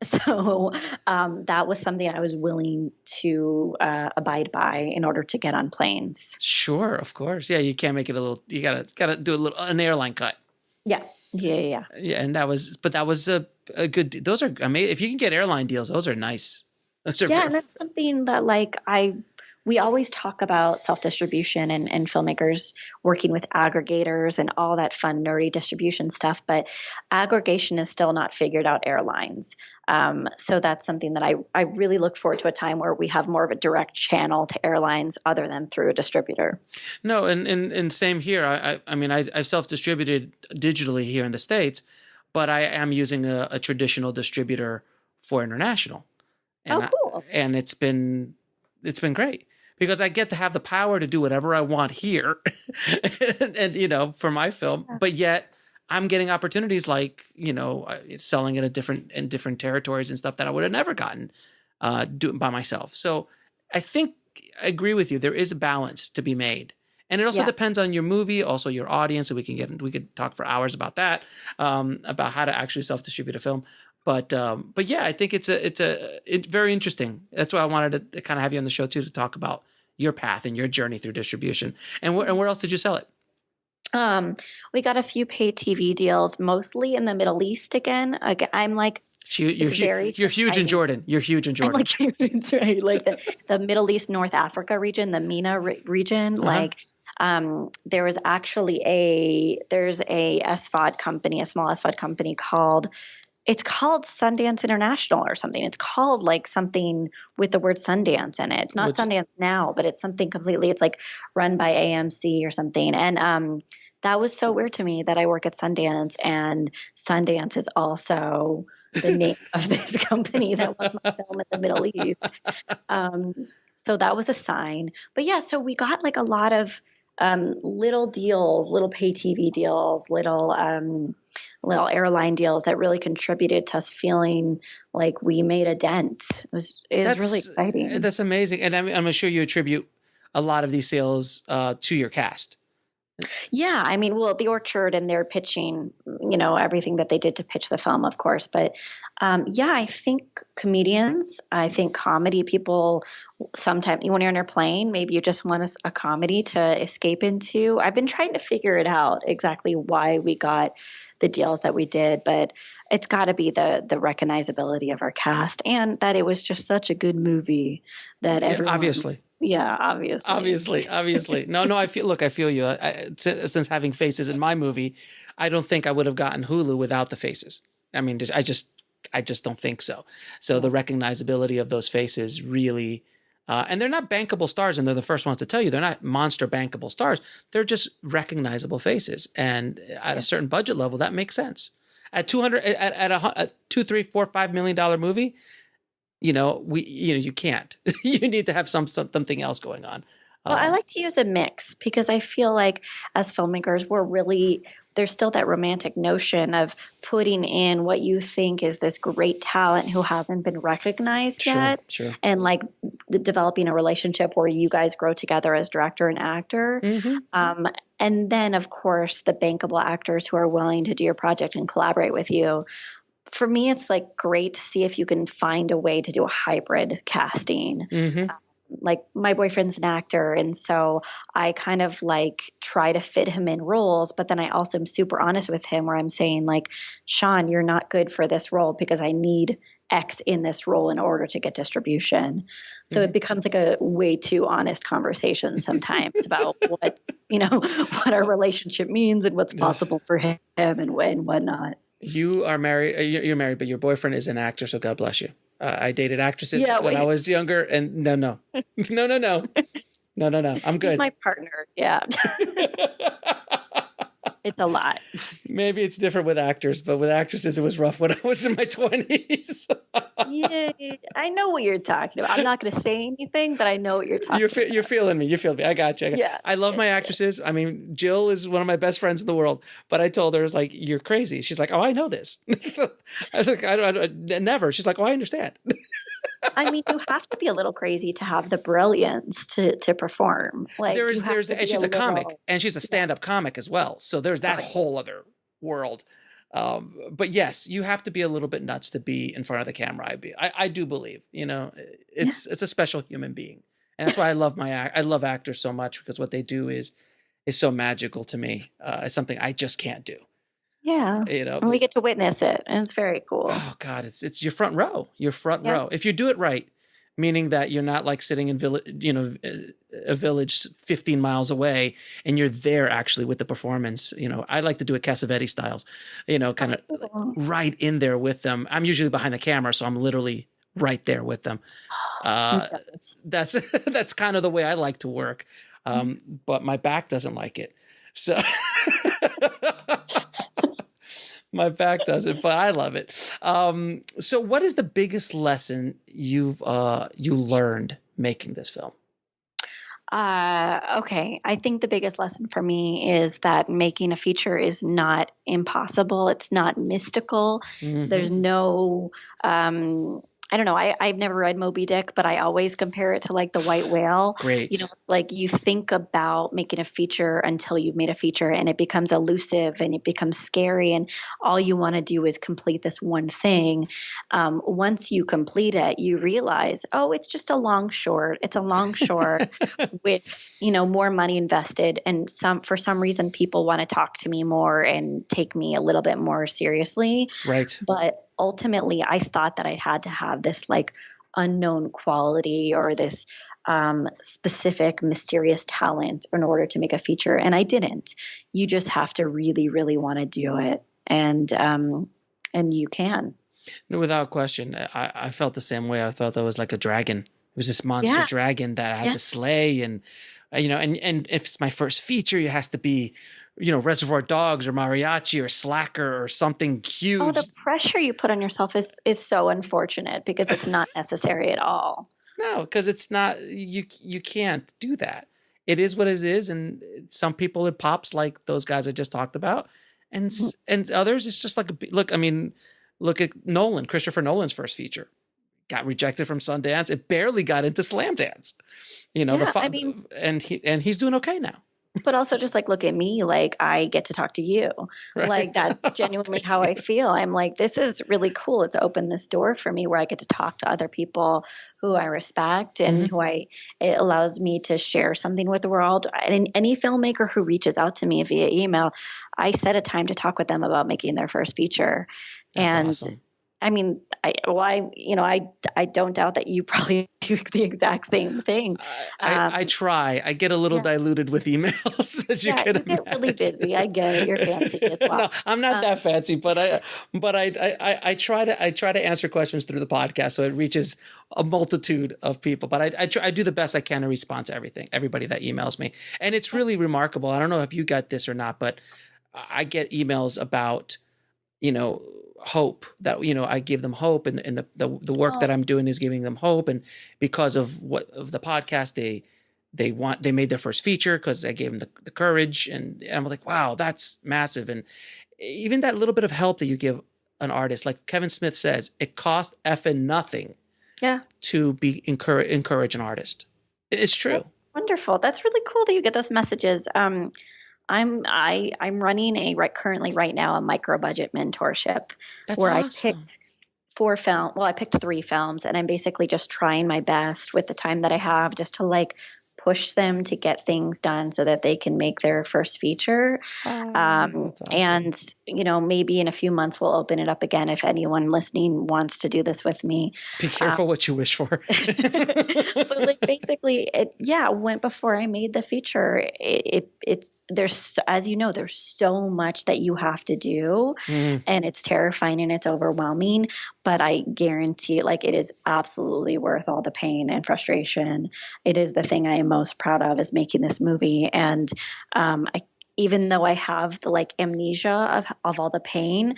[SPEAKER 3] So that was something I was willing to abide by in order to get on planes.
[SPEAKER 1] Sure, of course. Yeah, you can't make it you gotta do an airline cut.
[SPEAKER 3] Yeah. Yeah,
[SPEAKER 1] and that was a good. Those are amazing. If you can get airline deals, those are nice.
[SPEAKER 3] And that's something that we always talk about self-distribution and filmmakers working with aggregators and all that fun, nerdy distribution stuff, but aggregation is still not figured out airlines. So that's something that I really look forward to, a time where we have more of a direct channel to airlines other than through a distributor.
[SPEAKER 1] No, and same here. I've self-distributed digitally here in the States, but I am using a traditional distributor for international. And
[SPEAKER 3] cool.
[SPEAKER 1] And it's been great. Because I get to have the power to do whatever I want here and for my film, but yet I'm getting opportunities selling in different territories and stuff that I would have never gotten doing by myself. So I agree with you. There is a balance to be made. And it also depends on your movie, also your audience. And we could talk for hours about that, about how to actually self-distribute a film. But yeah, I think it's very interesting. That's why I wanted to kind of have you on the show too, to talk about your path and your journey through distribution. And where else did you sell it?
[SPEAKER 3] We got a few paid TV deals, mostly in the Middle East again. I'm like,
[SPEAKER 1] you're huge in Jordan. You're huge in Jordan.
[SPEAKER 3] It's right. Like the Middle East, North Africa region, the MENA region. There was actually there's a SVOD company, a small SVOD company called Sundance International or something. It's called something with the word Sundance in it. It's not Sundance Now, but it's something completely, it's run by AMC or something. And that was so weird to me that I work at Sundance, and Sundance is also the name of this company that was my film in the Middle East. So that was a sign. But yeah, so we got a lot of little deals, little pay TV deals, little airline deals that really contributed to us feeling like we made a dent. It was really exciting.
[SPEAKER 1] That's amazing. And I'm sure you attribute a lot of these sales to your cast.
[SPEAKER 3] Yeah. The Orchard and their pitching, everything that they did to pitch the film, of course. But I think comedians, I think comedy people, sometimes when you're on an airplane, maybe you just want a comedy to escape into. I've been trying to figure it out exactly why we got the deals that we did, but it's got to be the recognizability of our cast, and that it was just such a good movie that everyone Yeah,
[SPEAKER 1] Obviously. No, I feel you. Since having faces in my movie, I don't think I would have gotten Hulu without the faces. I mean, I just don't think so. So the recognizability of those faces really, and they're not bankable stars, and they're the first ones to tell you they're not monster bankable stars. They're just recognizable faces, and at a certain budget level, that makes sense. At at a $2, $3, $4, $5 million movie, you can't. You need to have something else going on.
[SPEAKER 3] Well, I like to use a mix because I feel like as filmmakers, there's still that romantic notion of putting in what you think is this great talent who hasn't been recognized yet.
[SPEAKER 1] Sure.
[SPEAKER 3] And like developing a relationship where you guys grow together as director and actor.
[SPEAKER 1] Mm-hmm.
[SPEAKER 3] And then, of course, the bankable actors who are willing to do your project and collaborate with you. For me, it's like great to see if you can find a way to do a hybrid casting.
[SPEAKER 1] Mm-hmm.
[SPEAKER 3] Like my boyfriend's an actor, and so I kind of like try to fit him in roles, but then I also am super honest with him where I'm saying like, Sean, you're not good for this role because I need X in this role in order to get distribution. So it becomes like a way too honest conversation sometimes about what our relationship means and what's possible for him and whatnot.
[SPEAKER 1] You are married. You're married, but your boyfriend is an actor, so God bless you. I dated actresses when I was younger, and no. I'm good.
[SPEAKER 3] He's my partner. Yeah. It's a lot.
[SPEAKER 1] Maybe it's different with actors, but with actresses, it was rough when I was in my 20s.
[SPEAKER 3] Yeah, I know what you're talking about. I'm not going to say anything, but I know what you're talking about.
[SPEAKER 1] You're feeling me. You feel me. I got you.
[SPEAKER 3] Yeah.
[SPEAKER 1] I love my actresses. I mean, Jill is one of my best friends in the world, but I told her, I was like, you're crazy. She's like, oh, I know this. I was like, I don't never. She's like, oh, I understand.
[SPEAKER 3] I mean, you have to be a little crazy to have the brilliance to perform. Like
[SPEAKER 1] and she's a comic, and she's a stand-up comic as well. So there's that whole other world. But yes, you have to be a little bit nuts to be in front of the camera. I do believe, it's a special human being, and that's why I love actors so much, because what they do is so magical to me. It's something I just can't do.
[SPEAKER 3] Yeah. And we get to witness it, and it's very cool.
[SPEAKER 1] Oh God, it's your front row. Row. If you do it right, meaning that you're not like sitting in a village 15 miles away, and you're there actually with the performance. I like to do it Cassavetes styles, kind of right in there with them. I'm usually behind the camera, so I'm literally right there with them. That's kind of the way I like to work. But my back doesn't like it. So my back doesn't, but I love it. So what is the biggest lesson you learned making this film?
[SPEAKER 3] Okay. I think the biggest lesson for me is that making a feature is not impossible. It's not mystical. Mm-hmm. There's no, I don't know. I've never read Moby Dick, but I always compare it to like the white whale.
[SPEAKER 1] Great.
[SPEAKER 3] It's like you think about making a feature until you've made a feature, and it becomes elusive and it becomes scary, and all you want to do is complete this one thing. Once you complete it, you realize, oh, it's just a long short. It's a long short with, more money invested, and for some reason people want to talk to me more and take me a little bit more seriously.
[SPEAKER 1] Right.
[SPEAKER 3] But ultimately, I thought that I had to have this like unknown quality or this specific mysterious talent in order to make a feature, and I didn't. You just have to really, really want to do it, and you can.
[SPEAKER 1] No, without question. I felt the same way. I thought that was like a dragon. It was this monster dragon that I had to slay, and and if it's my first feature, it has to be Reservoir Dogs or Mariachi or Slacker or something huge.
[SPEAKER 3] Oh, the pressure you put on yourself is so unfortunate, because it's not necessary at all.
[SPEAKER 1] No, because it's not. You can't do that. It is what it is, and some people it pops, like those guys I just talked about, and others it's just like look. I mean, look at Nolan, Christopher Nolan's first feature. Got rejected from Sundance. It barely got into Slamdance. And he's doing okay now.
[SPEAKER 3] But also just like, look at me, like I get to talk to you. Right. Like that's genuinely how I feel. I'm like, this is really cool. It's opened this door for me where I get to talk to other people who I respect and it allows me to share something with the world. And any filmmaker who reaches out to me via email, I set a time to talk with them about making their first feature.
[SPEAKER 1] That's awesome.
[SPEAKER 3] I mean, I don't doubt that you probably do the exact same thing.
[SPEAKER 1] I try. I get a little diluted with emails, as you can
[SPEAKER 3] you get really
[SPEAKER 1] imagine.
[SPEAKER 3] busy. I get it. You're fancy as well.
[SPEAKER 1] No, I'm not that fancy, but I try to answer questions through the podcast so it reaches a multitude of people. But I do the best I can to respond to everybody that emails me, and it's really remarkable. I don't know if you got this or not, but I get emails about, hope, that, I give them hope, and the work that I'm doing is giving them hope. And because of the podcast, they made their first feature because I gave them the courage. And I'm like, wow, that's massive. And even that little bit of help that you give an artist, like Kevin Smith says, it costs effing nothing to be encourage an artist. It's true.
[SPEAKER 3] That's wonderful. That's really cool that you get those messages. I'm running currently right now a micro budget mentorship. That's where awesome. I picked 4 films. Well, I picked 3 films, and I'm basically just trying my best with the time that I have just to push them to get things done so that they can make their first feature. Awesome. And, maybe in a few months we'll open it up again if anyone listening wants to do this with me.
[SPEAKER 1] Be careful what you wish for.
[SPEAKER 3] But basically, before I made the feature, there's, as you know, there's so much that you have to do, and it's terrifying and it's overwhelming, but I guarantee it is absolutely worth all the pain and frustration. It is the thing I am most proud of, is making this movie. And even though I have the amnesia of all the pain,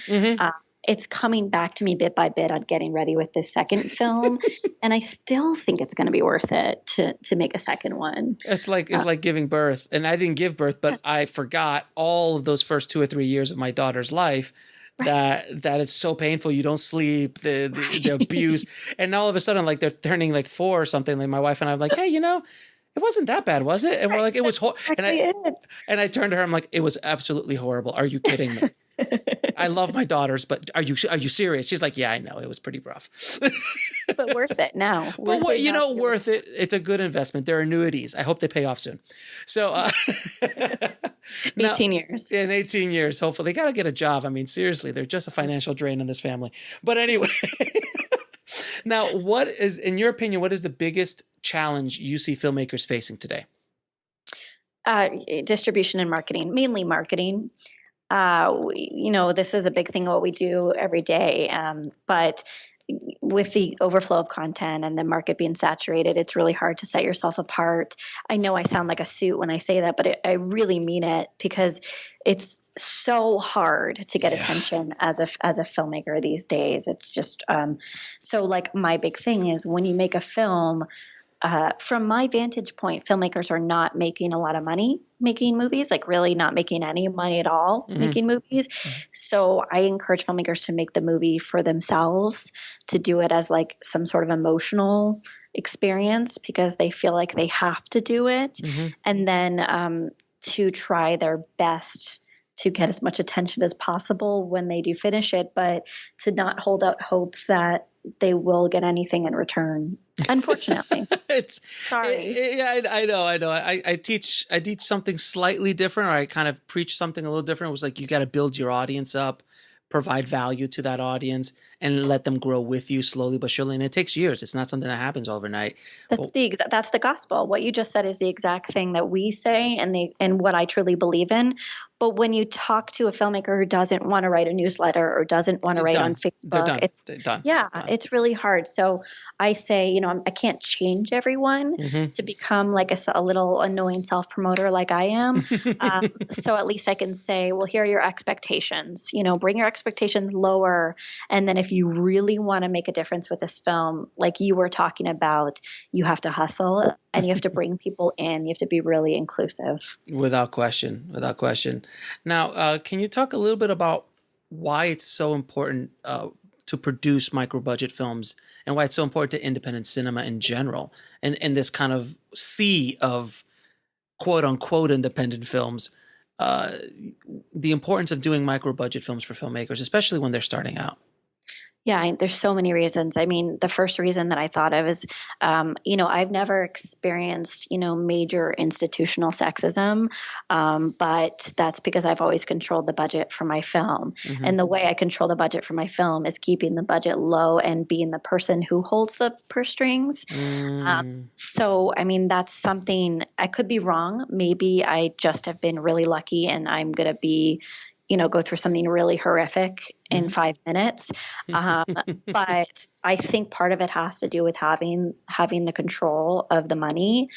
[SPEAKER 3] it's coming back to me bit by bit on getting ready with this second film. And I still think it's going to be worth it to make a second one.
[SPEAKER 1] It's like giving birth. And I didn't give birth, but I forgot all of those first 2 or 3 years of my daughter's life. Right. That it's so painful. You don't sleep, the abuse. And all of a sudden, they're turning 4 or something. My wife and I are like, hey, it wasn't that bad, was it? And we're like, it was horrible. And I turned to her, I'm like, it was absolutely horrible. Are you kidding me? I love my daughters, but are you serious? She's like, yeah, I know. It was pretty rough.
[SPEAKER 3] But worth it now.
[SPEAKER 1] Worth it. It's a good investment. They're annuities. I hope they pay off soon. So
[SPEAKER 3] 18 years.
[SPEAKER 1] In 18 years, hopefully. They got to get a job. I mean, seriously, they're just a financial drain on this family. But anyway, now, in your opinion, what is the biggest challenge you see filmmakers facing today?
[SPEAKER 3] Distribution and marketing, mainly marketing. This is a big thing, what we do every day. But with the overflow of content and the market being saturated, it's really hard to set yourself apart. I know I sound like a suit when I say that, but I really mean it, because it's so hard to get attention as a filmmaker these days. It's just my big thing is, when you make a film, from my vantage point, filmmakers are not making a lot of money making movies, really not making any money at all making movies. So I encourage filmmakers to make the movie for themselves, to do it as some sort of emotional experience, because they feel like they have to do it. And then to try their best to get as much attention as possible when they do finish it, but to not hold out hope that they will get anything in return. Unfortunately, sorry.
[SPEAKER 1] I know. I teach something slightly different, or I kind of preach something a little different. It was you got to build your audience up, provide value to that audience, and let them grow with you slowly but surely. And it takes years. It's not something that happens overnight.
[SPEAKER 3] That's the gospel. What you just said is the exact thing that we say, and what I truly believe in. But when you talk to a filmmaker who doesn't want to write a newsletter or doesn't want to write on Facebook, it's really hard. So I say, I can't change everyone to become a little annoying self-promoter like I am. So at least I can say, well, here are your expectations. Bring your expectations lower. And then if you really want to make a difference with this film, like you were talking about, you have to hustle and you have to bring people in. You have to be really inclusive.
[SPEAKER 1] Without question. Now, can you talk a little bit about why it's so important to produce micro-budget films, and why it's so important to independent cinema in general, and this kind of sea of quote-unquote independent films, the importance of doing micro-budget films for filmmakers, especially when they're starting out?
[SPEAKER 3] Yeah, there's so many reasons. I mean, the first reason that I thought of is, I've never experienced, major institutional sexism, but that's because I've always controlled the budget for my film.
[SPEAKER 1] Mm-hmm.
[SPEAKER 3] And the way I control the budget for my film is keeping the budget low and being the person who holds the purse strings. So, I mean, that's something I could be wrong. Maybe I just have been really lucky and I'm going to be go through something really horrific in 5 minutes. But I think part of it has to do with having the control of the money.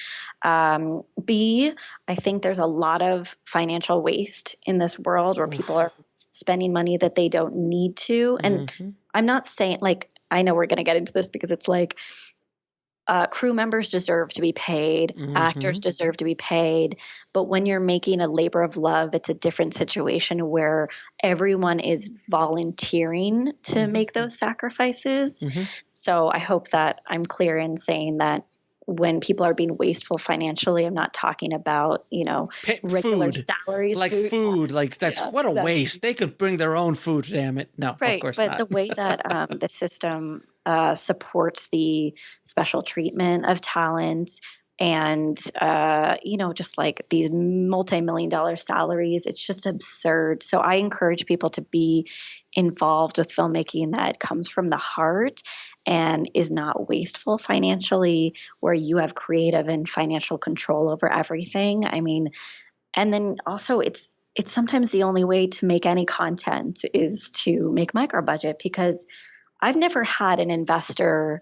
[SPEAKER 3] B, I think there's a lot of financial waste in this world where people are spending money that they don't need to. And I'm not saying, like, I know we're going to get into this because it's like, crew members deserve to be paid. Actors deserve to be paid. But when you're making a labor of love, it's a different situation where everyone is volunteering to make those sacrifices. So I hope that I'm clear in saying that when people are being wasteful financially, I'm not talking about, regular
[SPEAKER 1] food.
[SPEAKER 3] salaries.
[SPEAKER 1] Like food. Like that's what a waste. They could bring their own food, damn it. No,
[SPEAKER 3] right.
[SPEAKER 1] Of course
[SPEAKER 3] but
[SPEAKER 1] not.
[SPEAKER 3] The way that the system supports the special treatment of talent and, just like these multi-million-dollar salaries, it's just absurd. So I encourage people to be involved with filmmaking that comes from the heart and is not wasteful financially, where you have creative and financial control over everything. I mean, and then also it's sometimes the only way to make any content is to make micro budget, because I've never had an investor,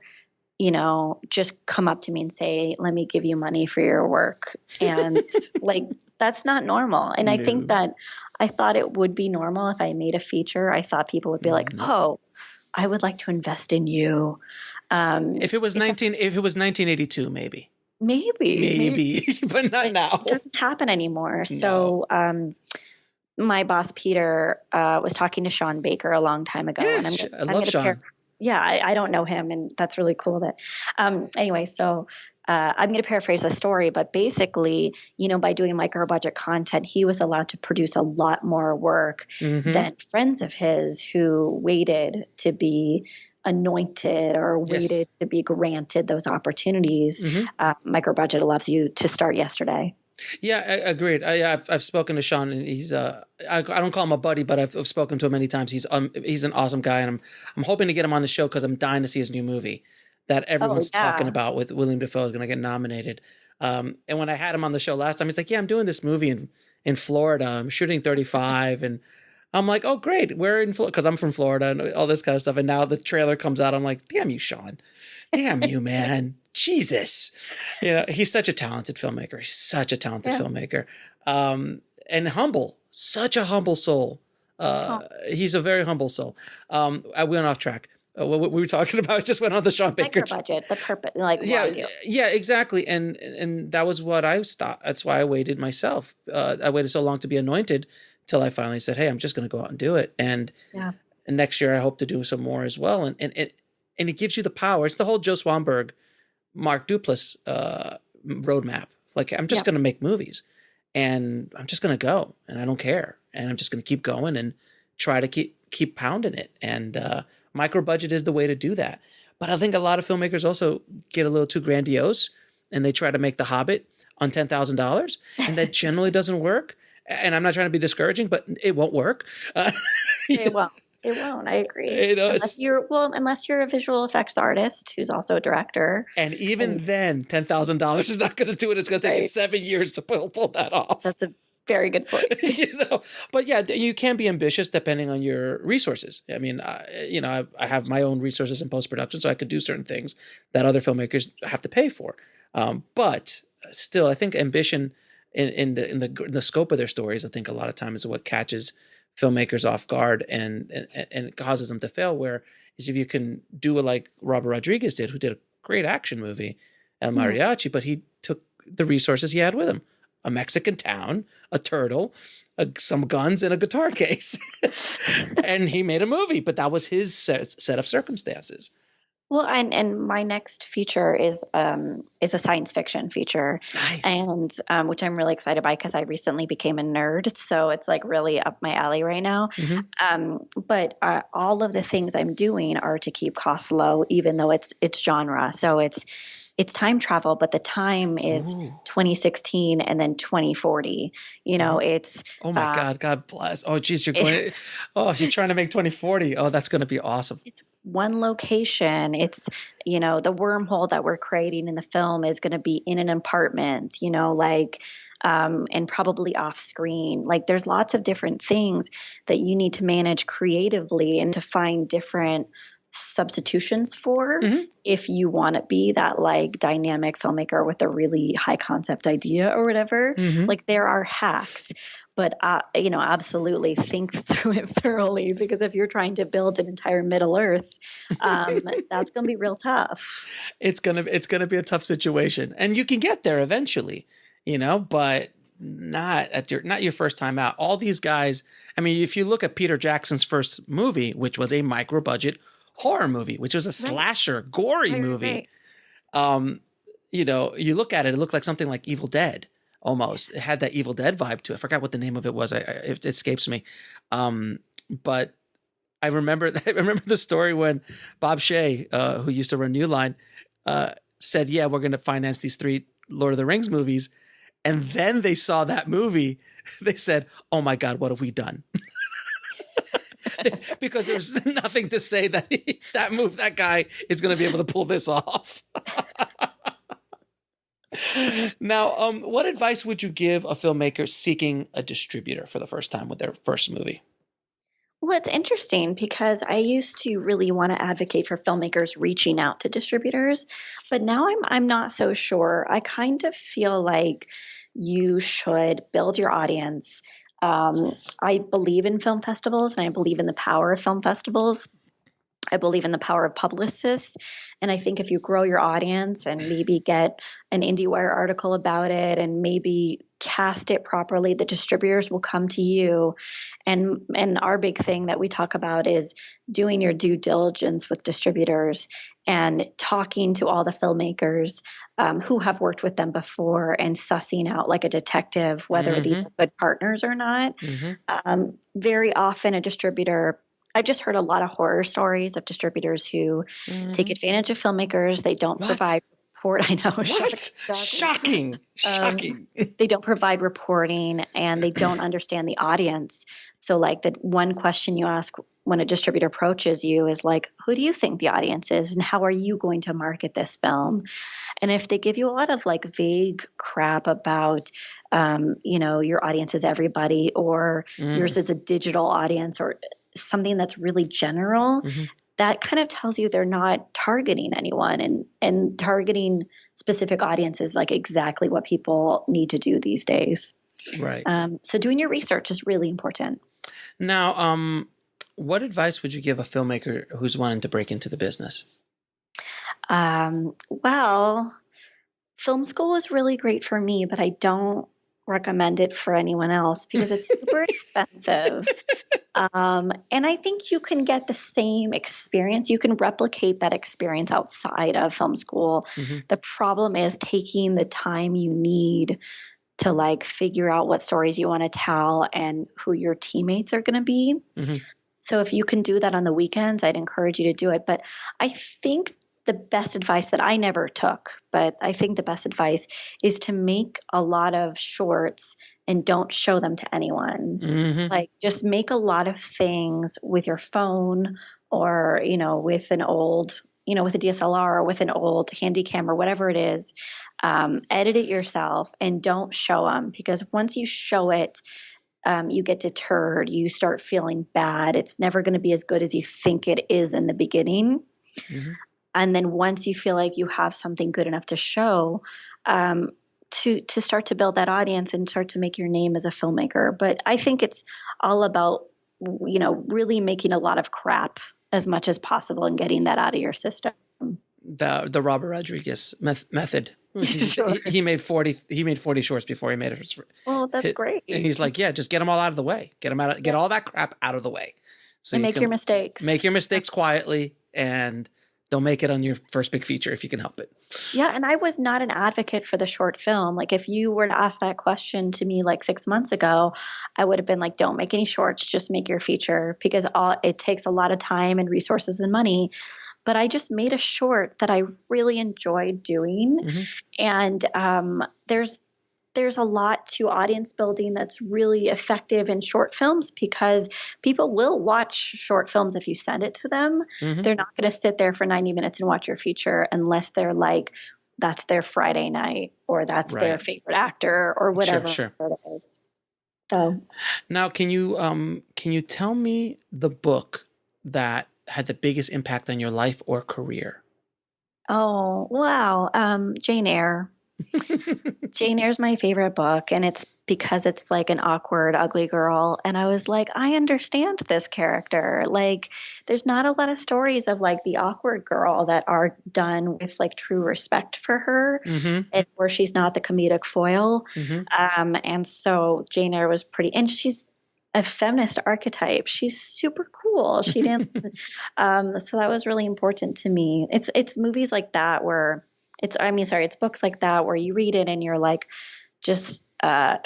[SPEAKER 3] just come up to me and say, let me give you money for your work. And like, that's not normal. And I think that I thought it would be normal if I made a feature. I thought people would be like, oh, I would like to invest in you.
[SPEAKER 1] If it was 1982, maybe. Maybe, but not now.
[SPEAKER 3] It doesn't happen anymore. No. So, my boss, Peter, was talking to Sean Baker a long time ago.
[SPEAKER 1] Yeah,
[SPEAKER 3] and
[SPEAKER 1] I love Sean.
[SPEAKER 3] I don't know him, and that's really cool. That anyway, so I'm going to paraphrase the story, but basically, by doing micro budget content, he was allowed to produce a lot more work than friends of his who waited to be anointed or waited to be granted those opportunities. Micro budget allows you to start yesterday.
[SPEAKER 1] Yeah, agreed. I've spoken to Sean, and he's I don't call him a buddy, but I've spoken to him many times. He's an awesome guy, and I'm hoping to get him on the show because I'm dying to see his new movie that everyone's talking about with William Dafoe is going to get nominated. And when I had him on the show last time, he's like, "Yeah, I'm doing this movie in Florida. I'm shooting 35," and I'm like, "Oh, great. We're in Florida," because I'm from Florida and all this kind of stuff. And now the trailer comes out. I'm like, "Damn you, Sean! Damn you, man! Jesus!" He's such a talented filmmaker. He's such a talented filmmaker, and humble. Such a humble soul. He's a very humble soul. I went off track. What we were talking about just went on the Sean Baker.
[SPEAKER 3] Micro budget, the purpose, like
[SPEAKER 1] yeah, exactly. And that was what I stopped. That's why I waited myself. I waited so long to be anointed till I finally said, "Hey, I'm just going to go out and do it." And next year I hope to do some more as well. And it gives you the power. It's the whole Joe Swanberg, Mark Duplass roadmap. Like, I'm just going to make movies, and I'm just going to go, and I don't care, and I'm just going to keep going and try to keep pounding it. And micro budget is the way to do that. But I think a lot of filmmakers also get a little too grandiose, and they try to make The Hobbit on $10,000, and that generally doesn't work. And I'm not trying to be discouraging, but it won't work.
[SPEAKER 3] It won't. I agree. Unless you're a visual effects artist who's also a director.
[SPEAKER 1] And even then, $10,000 is not going to do it. It's going to take 7 years to pull that off.
[SPEAKER 3] That's a very good point.
[SPEAKER 1] But yeah, you can be ambitious depending on your resources. I mean, I have my own resources in post-production, so I could do certain things that other filmmakers have to pay for. But still, I think ambition in the scope of their stories, I think a lot of times is what catches filmmakers off guard and it causes them to fail. Where is if you can do it like Robert Rodriguez did, who did a great action movie, El Mariachi, but he took the resources he had with him: a Mexican town, a turtle, some guns, and a guitar case, and he made a movie. But that was his set of circumstances.
[SPEAKER 3] Well, and my next feature is a science fiction feature,
[SPEAKER 1] Nice.
[SPEAKER 3] and which I'm really excited by because I recently became a nerd, so it's like really up my alley right now. But all of the things I'm doing are to keep costs low, even though it's genre. So it's time travel, but the time is 2016 and then 2040. You know, it's
[SPEAKER 1] oh my God, God bless. Oh, geez, she's trying to make 2040. Oh, that's going to be awesome.
[SPEAKER 3] It's one location. It's, you know, the wormhole that we're creating in the film is going to be in an apartment, you know, like, and probably off screen. Like there's lots of different things that you need to manage creatively and to find different substitutions for if you want to be that like dynamic filmmaker with a really high concept idea or whatever. Like there are hacks. But, you know, absolutely think through it thoroughly, because if you're trying to build an entire Middle Earth, that's going to be real tough.
[SPEAKER 1] It's gonna be a tough situation, and you can get there eventually, you know, but not your first time out. All these guys. I mean, if you look at Peter Jackson's first movie, which was a micro budget horror movie, which was a slasher, gory movie. You know, you look at it, it looked like something like Evil Dead. Almost. It had that Evil Dead vibe to it. I forgot what the name of it was. It escapes me. But I remember the story when Bob Shea, who used to run New Line, said, yeah, we're going to finance these 3 Lord of the Rings movies. And then they saw that movie. They said, oh my God, what have we done? Because there's nothing to say that that guy is going to be able to pull this off. Now, what advice would you give a filmmaker seeking a distributor for the first time with their first movie?
[SPEAKER 3] Well, it's interesting because I used to really want to advocate for filmmakers reaching out to distributors, but now I'm not so sure. I kind of feel like you should build your audience. I believe in film festivals and I believe in the power of film festivals. I believe in the power of publicists. And I think if you grow your audience and maybe get an IndieWire article about it and maybe cast it properly, the distributors will come to you. And our big thing that we talk about is doing your due diligence with distributors and talking to all the filmmakers who have worked with them before and sussing out like a detective whether these are good partners or not. Very often a distributor, I've just heard a lot of horror stories of distributors who take advantage of filmmakers. They don't provide report. I know.
[SPEAKER 1] What? Shocking.
[SPEAKER 3] They don't provide reporting and they don't understand the audience. So like the one question you ask when a distributor approaches you is like, who do you think the audience is and how are you going to market this film? And if they give you a lot of like vague crap about, you know, your audience is everybody or yours is a digital audience or something that's really general, that kind of tells you they're not targeting anyone and targeting specific audiences like exactly what people need to do these days.
[SPEAKER 1] Right.
[SPEAKER 3] So doing your research is really important.
[SPEAKER 1] Now, what advice would you give a filmmaker who's wanting to break into the business?
[SPEAKER 3] Well, film school is really great for me, but I don't recommend it for anyone else because it's super expensive. And I think you can get the same experience. You can replicate that experience outside of film school. The problem is taking the time you need to like figure out what stories you want to tell and who your teammates are going to be. So if you can do that on the weekends, I'd encourage you to do it. But I think the best advice that I never took, but I think the best advice is to make a lot of shorts and don't show them to anyone. Like just make a lot of things with your phone or, you know, with an old, you know, with a DSLR or with an old handy cam or whatever it is, edit it yourself and don't show them because once you show it, you get deterred, you start feeling bad. It's never going to be as good as you think it is in the beginning. And then once you feel like you have something good enough to show, to start to build that audience and start to make your name as a filmmaker. But I think it's all about, you know, really making a lot of crap as much as possible and getting that out of your system.
[SPEAKER 1] The Robert Rodriguez method. He made 40 shorts before he made it.
[SPEAKER 3] Well, that's great.
[SPEAKER 1] And he's like, yeah, just get them all out of the way. Get all that crap out of the way. So
[SPEAKER 3] and make your mistakes.
[SPEAKER 1] Make your mistakes quietly and Don't make it on your first big feature if you can help it.
[SPEAKER 3] Yeah, and I was not an advocate for the short film. Like if you were to ask that question to me like 6 months ago, I would have been like, don't make any shorts, just make your feature, because it takes a lot of time and resources and money. But I just made a short that I really enjoyed doing.
[SPEAKER 1] Mm-hmm.
[SPEAKER 3] And there's a lot to audience building that's really effective in short films, because people will watch short films if you send it to them.
[SPEAKER 1] Mm-hmm.
[SPEAKER 3] They're not going to sit there for 90 minutes and watch your feature unless they're like, that's their Friday night, or that's their favorite actor, or whatever
[SPEAKER 1] Sure.
[SPEAKER 3] it is. So
[SPEAKER 1] now, can you tell me the book that had the biggest impact on your life or career?
[SPEAKER 3] Oh, wow. Jane Eyre. Jane Eyre's my favorite book, and it's because it's like an awkward, ugly girl. And I was like, I understand this character. Like, there's not a lot of stories of like the awkward girl that are done with like true respect for her, and where she's not the comedic foil. And so Jane Eyre was pretty, and she's a feminist archetype. She's super cool. She didn't. So that was really important to me. It's movies like that where it's books like that where you read it and you're like just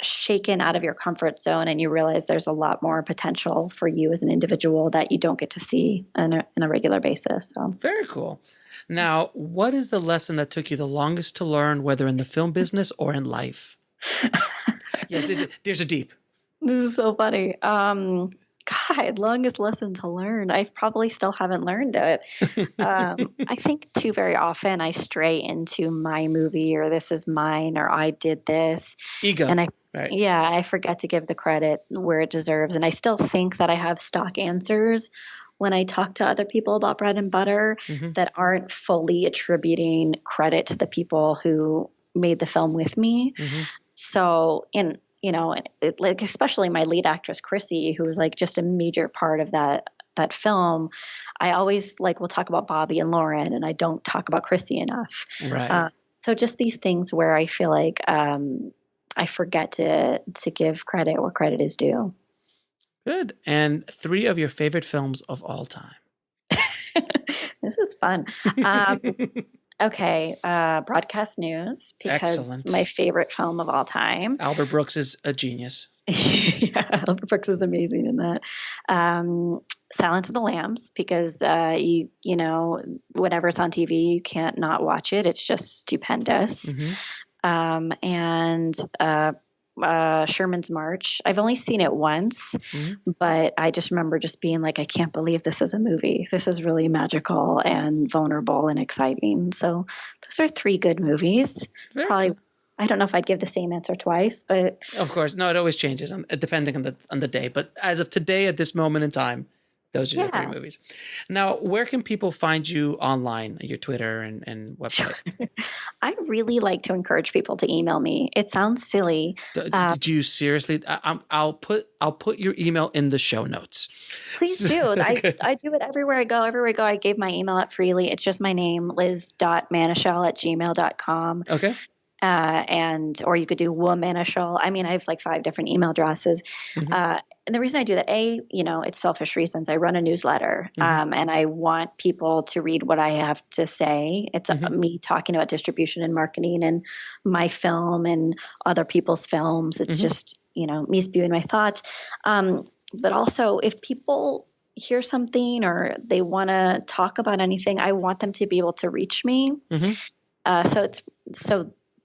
[SPEAKER 3] shaken out of your comfort zone, and you realize there's a lot more potential for you as an individual that you don't get to see on a regular basis. So. Very
[SPEAKER 1] cool. Now, what is the lesson that took you the longest to learn, whether in the film business or in life? Yes, there's a deep.
[SPEAKER 3] This is so funny. God, longest lesson to learn. I probably still haven't learned it. I think too very often I stray into my movie, or this is mine, or I did this.
[SPEAKER 1] Ego.
[SPEAKER 3] And I forget to give the credit where it deserves. And I still think that I have stock answers when I talk to other people about bread and butter that aren't fully attributing credit to the people who made the film with me. So like especially my lead actress, Chrissy, who was like just a major part of that film. I always will talk about Bobby and Lauren, and I don't talk about Chrissy enough.
[SPEAKER 1] Right.
[SPEAKER 3] So just these things where I feel like I forget to give credit where credit is due.
[SPEAKER 1] Good. And 3 of your favorite films of all time.
[SPEAKER 3] This is fun. Okay, Broadcast News, because it's my favorite film of all time.
[SPEAKER 1] Albert Brooks is a genius.
[SPEAKER 3] Yeah, Albert Brooks is amazing in that. Silence of the Lambs, because you know, whenever it's on TV, you can't not watch it. It's just stupendous. And Sherman's March. I've only seen it once, but I just remember just being like, I can't believe this is a movie. This is really magical and vulnerable and exciting. So those are 3 good movies.
[SPEAKER 1] Very
[SPEAKER 3] Probably
[SPEAKER 1] cool.
[SPEAKER 3] I don't know if I'd give the same answer twice, but
[SPEAKER 1] of course, no, it always changes depending on the day. But as of today, at this moment in time, those are the 3 movies. Now, where can people find you online, your Twitter and website?
[SPEAKER 3] I really like to encourage people to email me. It sounds silly.
[SPEAKER 1] Do you seriously? I'll put your email in the show notes.
[SPEAKER 3] Please do. I do it everywhere I go. Everywhere I go, I gave my email out freely. It's just my name, liz.manashil@gmail.com.
[SPEAKER 1] Okay.
[SPEAKER 3] Or you could do Manashil. I mean, I have like 5 different email addresses. And the reason I do that, it's selfish reasons. I run a newsletter, and I want people to read what I have to say. It's me talking about distribution and marketing and my film and other people's films. It's just, me spewing my thoughts. But also if people hear something or they want to talk about anything, I want them to be able to reach me. So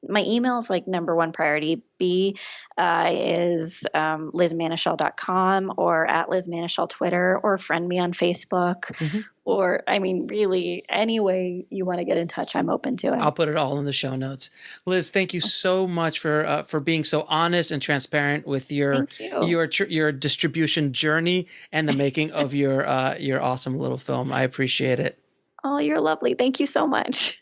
[SPEAKER 3] my email is like number 1 priority. B is lizmanashil.com or @LizManashil Twitter, or friend me on Facebook, or really any way you want to get in touch, I'm open to it.
[SPEAKER 1] I'll put it all in the show notes. Liz, thank you so much for being so honest and transparent with your distribution journey and the making of your awesome little film. I appreciate it.
[SPEAKER 3] Oh, you're lovely. Thank you so much.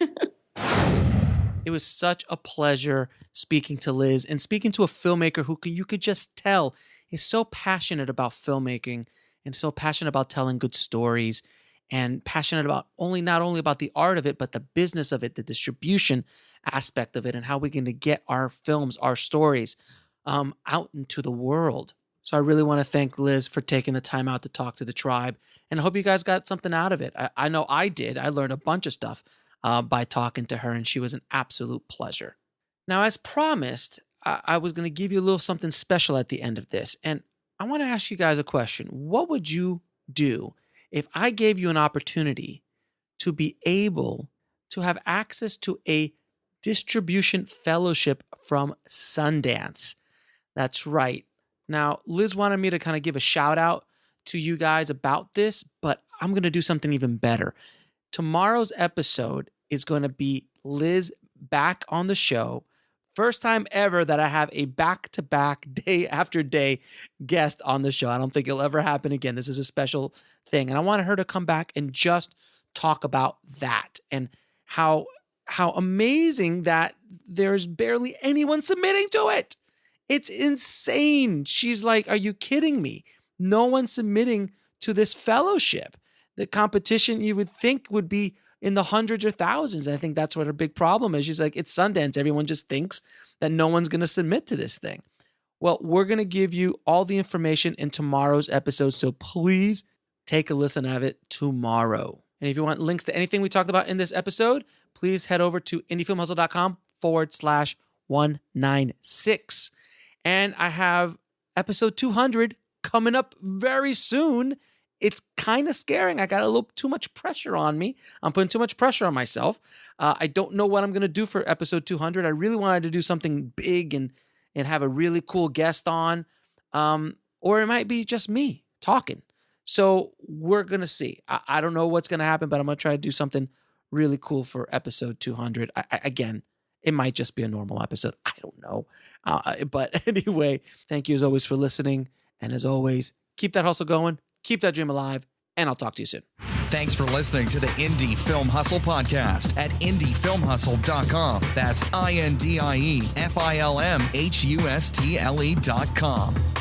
[SPEAKER 1] It was such a pleasure speaking to Liz and speaking to a filmmaker who you could just tell is so passionate about filmmaking and so passionate about telling good stories and passionate about not only about the art of it, but the business of it, the distribution aspect of it, and how we're going to get our films, our stories out into the world. So I really want to thank Liz for taking the time out to talk to the tribe, and I hope you guys got something out of it. I know I did. I learned a bunch of stuff by talking to her, and she was an absolute pleasure. Now, as promised, I was going to give you a little something special at the end of this, and I want to ask you guys a question. What would you do if I gave you an opportunity to be able to have access to a distribution fellowship from Sundance? That's right. Now, Liz wanted me to kind of give a shout out to you guys about this, but I'm going to do something even better. Tomorrow's episode is going to be Liz back on the show. First time ever that I have a back-to-back, day after day guest on the show. I don't think it'll ever happen again. This is a special thing. And I wanted her to come back and just talk about that and how amazing that there's barely anyone submitting to it. It's insane. She's like, are you kidding me? No one's submitting to this fellowship. The competition you would think would be in the hundreds or thousands. And I think that's what her big problem is. She's like, it's Sundance. Everyone just thinks that no one's going to submit to this thing. Well, we're going to give you all the information in tomorrow's episode. So please take a listen of it tomorrow. And if you want links to anything we talked about in this episode, please head over to indiefilmhustle.com/196. And I have episode 200 coming up very soon. It's kind of scaring. I got a little too much pressure on me. I'm putting too much pressure on myself. I don't know what I'm going to do for episode 200. I really wanted to do something big and have a really cool guest on. Or it might be just me talking. So we're going to see. I don't know what's going to happen, but I'm going to try to do something really cool for episode 200. Again, it might just be a normal episode. I don't know. But anyway, thank you as always for listening. And as always, keep that hustle going, keep that dream alive, and I'll talk to you soon.
[SPEAKER 2] Thanks for listening to the Indie Film Hustle podcast at indiefilmhustle.com. That's INDIEFILMHUSTLE.com.